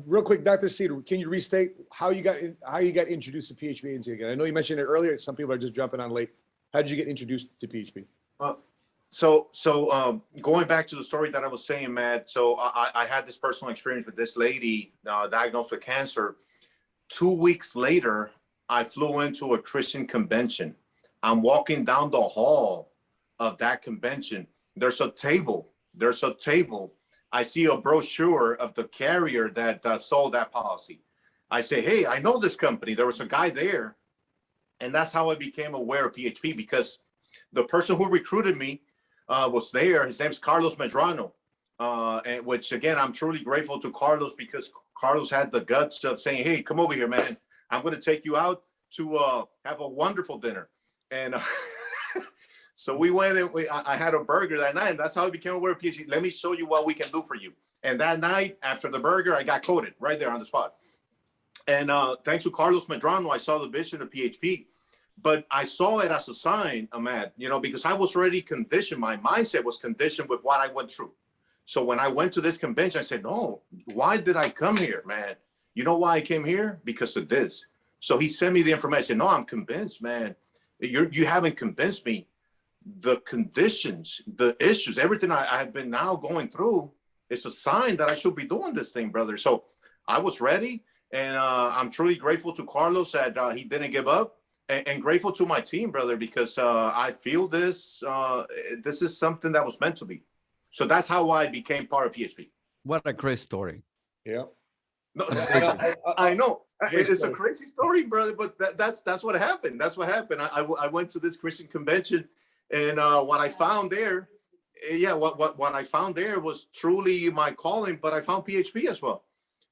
real quick, Dr. Cedar, can you restate how you got introduced to PHP Agency again? I know you mentioned it earlier. Some people are just jumping on late. How did you get introduced to PHP? So going back to the story that I was saying, Matt. So I had this personal experience with this lady diagnosed with cancer. 2 weeks later, I flew into a Christian convention. I'm walking down the hall of that convention. There's a table. I see a brochure of the carrier that sold that policy. I say, hey, I know this company. There was a guy there. And that's how I became aware of PHP, because the person who recruited me was there. His name's Carlos Medrano. And which, again, I'm truly grateful to Carlos, because Carlos had the guts of saying, hey, come over here, man. I'm going to take you out to have a wonderful dinner. And so we went and I had a burger that night, and that's how I became aware of PHP. Let me show you what we can do for you. And that night, after the burger, I got coded right there on the spot. And thanks to Carlos Medrano, I saw the vision of PHP. But I saw it as a sign, Matt, because I was already conditioned. My mindset was conditioned with what I went through. So when I went to this convention, I said, no, why did I come here, man? You know why I came here? Because of this. So he sent me the information. I said, no, I'm convinced, man. You haven't convinced me. The conditions, the issues, everything I have been now going through, it's a sign that I should be doing this thing, brother. So I was ready, and I'm truly grateful to Carlos that he didn't give up, and grateful to my team, brother, because I feel this is something that was meant to be. So that's how I became part of PHP. What a great story. Yeah. No, I know. It's a crazy story, brother, but that's what happened. That's what happened. I went to this Christian convention. And what I found there, what I found there was truly my calling, but I found PHP as well.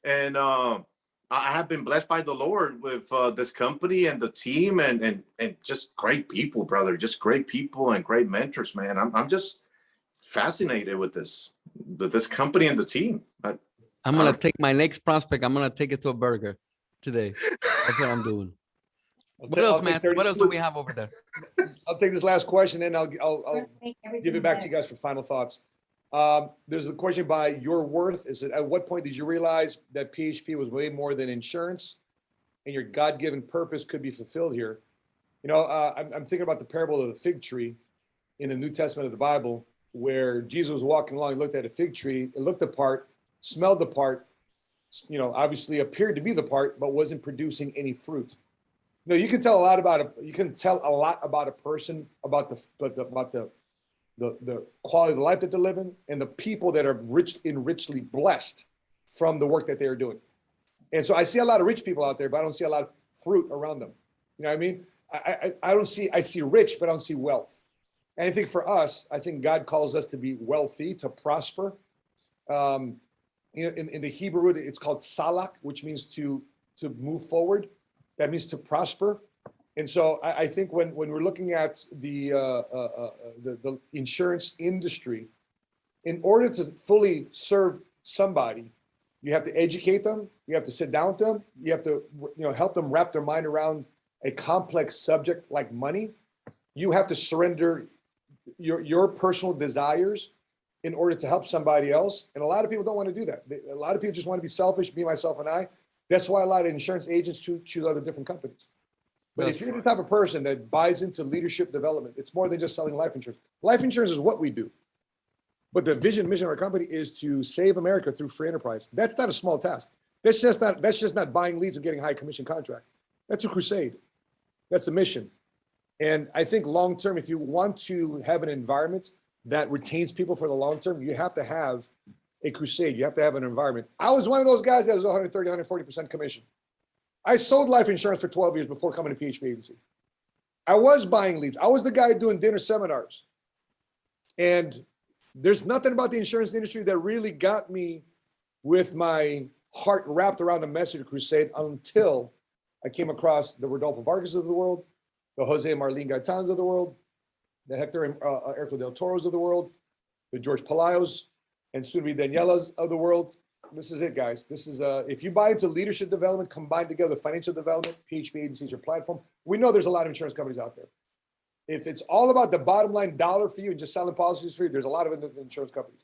And I have been blessed by the Lord with this company and the team and just great people, brother, just great people and great mentors, man. I'm just fascinated with this company and the team. I'm going to take my next prospect. I'm going to take it to a burger today. That's what I'm doing. What else, Matt? What else do we have over there? I'll take this last question, and I'll give it back to you guys for final thoughts. There's a question by Your Worth. Is it, at what point did you realize that PHP was way more than insurance, and your God-given purpose could be fulfilled here? I'm thinking about the parable of the fig tree in the New Testament of the Bible, where Jesus was walking along, looked at a fig tree, it looked the part, smelled the part, obviously appeared to be the part, but wasn't producing any fruit. You can tell a lot about a person, about the quality of the life that they're living, and the people that are richly blessed from the work that they are doing. And so I see a lot of rich people out there, but I don't see a lot of fruit around them. You know what I mean? I see rich, but I don't see wealth. And I think for us, I think God calls us to be wealthy, to prosper. In the Hebrew, it's called salak, which means to move forward. That means to prosper. And so I think when we're looking at the insurance industry, in order to fully serve somebody, you have to educate them. You have to sit down with them. You have to, help them wrap their mind around a complex subject like money. You have to surrender your personal desires in order to help somebody else. And a lot of people don't want to do that. A lot of people just want to be selfish, me, myself, and I. That's why a lot of insurance agents choose other different companies. But if you're the type of person that buys into leadership development, it's more than just selling life insurance. Life insurance is what we do. But the vision, mission of our company is to save America through free enterprise. That's not a small task. That's just not buying leads and getting high commission contract. That's a crusade. That's a mission. And I think long term, if you want to have an environment that retains people for the long term, you have to have a crusade. You have to have an environment. I was one of those guys that was 130, 140% commission. I sold life insurance for 12 years before coming to PHP Agency. I was buying leads. I was the guy doing dinner seminars. And there's nothing about the insurance industry that really got me with my heart wrapped around the message of crusade until I came across the Rodolfo Vargas of the world, the Jose and Marlene Gaitans of the world, the Hector and Erco del Toros of the world, the George Palayos and soon to be Danielas of the world. This is it, guys. This is if you buy into leadership development combined together with financial development, PHP Agency is your platform. We know there's a lot of insurance companies out there. If it's all about the bottom line dollar for you and just selling policies for you, there's a lot of insurance companies.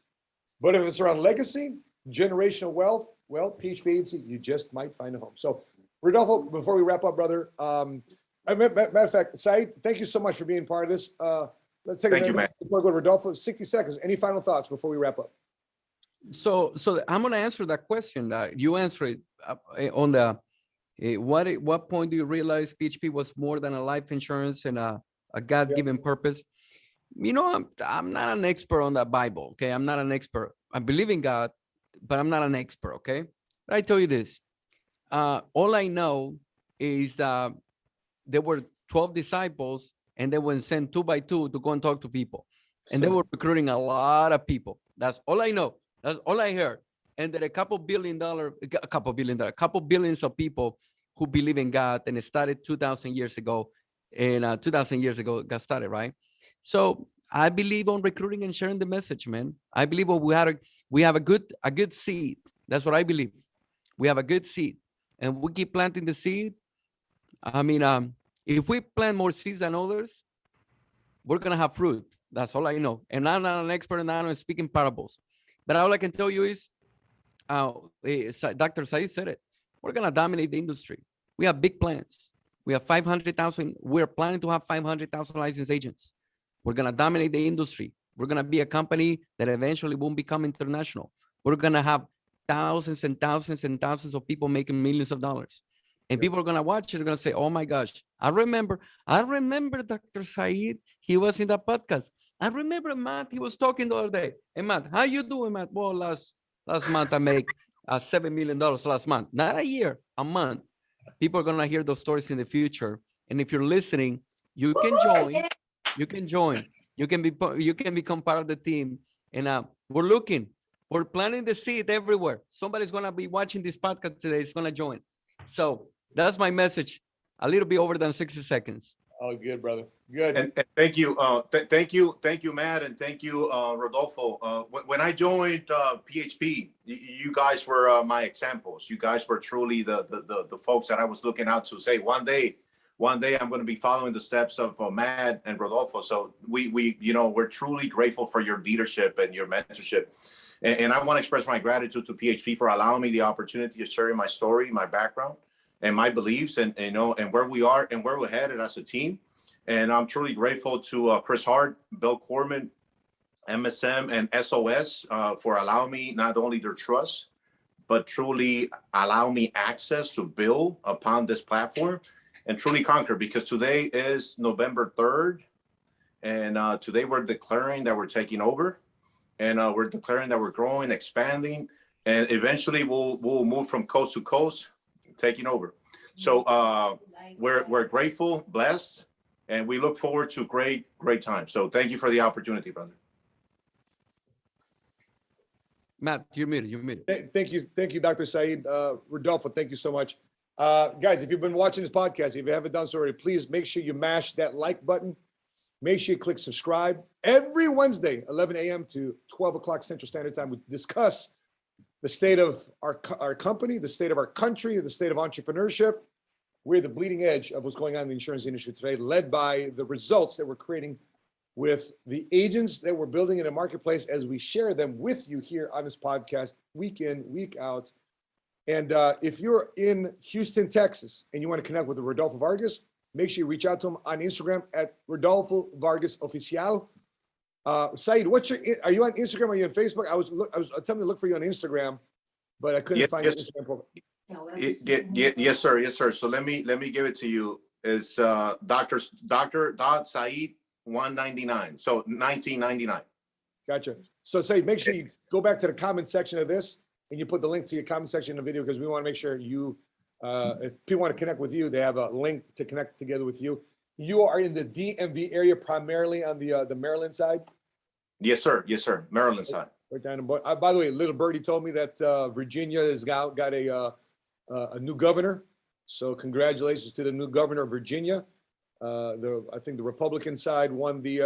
But if it's around legacy, generational wealth, well, PHP Agency, you just might find a home. So, Rodolfo, before we wrap up, brother, matter of fact, Syed, thank you so much for being part of this. Let's take a minute before we go to Rodolfo. 60 seconds. Any final thoughts before we wrap up? So I'm going to answer that question. You answer it on the what point do you realize PHP was more than a life insurance and a God-given purpose? I'm not an expert on the Bible. Okay, I'm not an expert. I believe in God, but I'm not an expert. Okay, but I tell you this. All I know is that there were 12 disciples, and they were sent 2 by 2 to go and talk to people, and they were recruiting a lot of people. That's all I know. That's all I heard. And there are a couple billions of people who believe in God, and it started 2,000 years ago. And 2,000 years ago, it got started, right? So I believe on recruiting and sharing the message, man. I believe we have a good seed. That's what I believe. We have a good seed, and we keep planting the seed. I mean, if we plant more seeds than others, we're gonna have fruit. That's all I know. And I'm not an expert, and I'm speaking parables. But all I can tell you is, Dr. Syed said it. We're gonna dominate the industry. We have big plans. We have 500,000. We're planning to have 500,000 licensed agents. We're going to dominate the industry. We're going to be a company that eventually will become international. We're going to have thousands and thousands and thousands of people making millions of dollars. And people are going to watch it. They're going to say, oh my gosh, I remember Dr. Syed. He was in that podcast. I remember Matt, he was talking the other day. Hey, Matt, how you doing, Matt? Well, last month I make $7 million last month. Not a year, a month. People are going to hear those stories in the future. And if you're listening, you can join. You can join. You can become part of the team. And we're planting the seed everywhere. Somebody's going to be watching this podcast today. It's going to join. So that's my message. A little bit over than 60 seconds. Oh, good, brother. Good. And thank you. Thank you, Matt. And thank you, Rodolfo. When I joined PHP, you guys were my examples. You guys were truly the folks that I was looking out to say one day I'm going to be following the steps of Matt and Rodolfo. So we're truly grateful for your leadership and your mentorship. And I want to express my gratitude to PHP for allowing me the opportunity of sharing my story, my background, and my beliefs, and where we are and where we're headed as a team. And I'm truly grateful to Chris Hart, Bill Corman, MSM, and SOS for allowing me not only their trust, but truly allow me access to build upon this platform and truly conquer. Because today is November 3rd, and today we're declaring that we're taking over, and we're declaring that we're growing, expanding, and eventually we'll move from coast to coast, taking over. So we're grateful, blessed, and we look forward to great times. So thank you for the opportunity, brother. Matt, you're muted. Thank you, Dr. Syed. Rodolfo, thank you so much. Guys, if you've been watching this podcast, if you haven't done so already, please make sure you mash that like button. Make sure you click subscribe. Every Wednesday, 11 a.m. to 12 o'clock Central Standard Time, we discuss the state of our company, the state of our country, the state of entrepreneurship. We're the bleeding edge of what's going on in the insurance industry today, led by the results that we're creating with the agents that we're building in the marketplace as we share them with you here on this podcast, week in, week out. And if you're in Houston, Texas, and you want to connect with Rodolfo Vargas, make sure you reach out to him on Instagram at Rodolfo Vargas Oficial. Syed, are you on Instagram or are you on Facebook? I was telling you to look for you on Instagram, but I couldn't find your Instagram profile. Yes, sir. Yes, sir. So let me give it to you. It's Dr. Syed 199. So 1999. Gotcha. So Syed, make sure you go back to the comment section of this and you put the link to your comment section in the video because we want to make sure you, if people want to connect with you, they have a link to connect together with you. You are in the DMV area, primarily on the Maryland side. Yes, sir. Yes, sir. Maryland side. Right down. By the way, little birdie told me that Virginia has got a new governor. So congratulations to the new governor of Virginia. I think the Republican side won the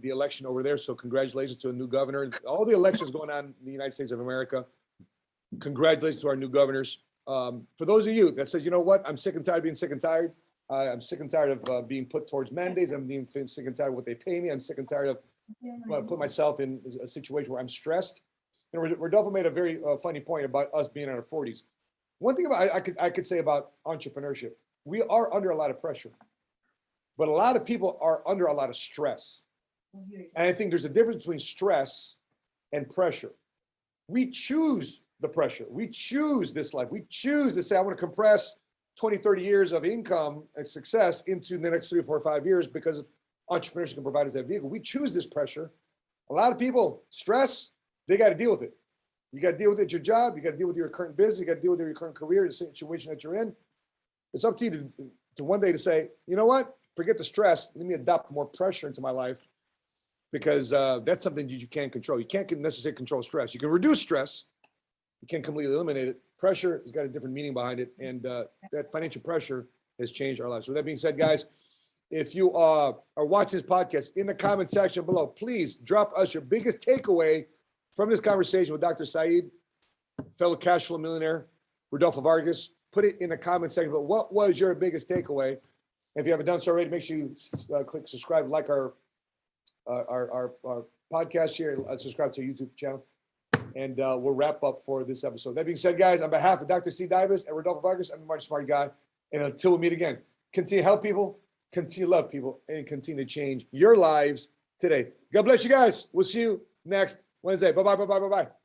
election over there. So congratulations to a new governor. All the elections going on in the United States of America. Congratulations to our new governors. For those of you that says, you know what, I'm sick and tired of being sick and tired. I'm sick and tired of being put towards mandates. I'm being sick and tired of what they pay me. I'm sick and tired of put myself in a situation where I'm stressed. And Rodolfo made a very funny point about us being in our 40s. One thing I could say about entrepreneurship, we are under a lot of pressure, but a lot of people are under a lot of stress. And I think there's a difference between stress and pressure. We choose the pressure. We choose this life. We choose to say, I want to compress 20, 30 years of income and success into the next 3 or 4 or 5 years because entrepreneurship can provide us that vehicle. We choose this pressure. A lot of people stress, they got to deal with it. You got to deal with it at your job. You got to deal with your current business. You got to deal with your current career, the situation that you're in. It's up to you to one day to say, you know what? Forget the stress. Let me adopt more pressure into my life because that's something you can't control. You can't necessarily control stress. You can reduce stress. You can't completely eliminate it. Pressure has got a different meaning behind it. And that financial pressure has changed our lives. So with that being said, guys, if you are watching this podcast, in the comment section below, please drop us your biggest takeaway from this conversation with Dr. Syed, fellow cash flow millionaire, Rodolfo Vargas. Put it in the comment section. But what was your biggest takeaway? If you haven't done so already, make sure you click subscribe, like our podcast here, and subscribe to our YouTube channel. And we'll wrap up for this episode. That being said, guys, on behalf of Dr. C. Daibes and Rodolfo Vargas, I'm a much smart guy. And until we meet again, continue to help people, continue to love people, and continue to change your lives today. God bless you guys. We'll see you next Wednesday. Bye-bye, bye-bye, bye-bye.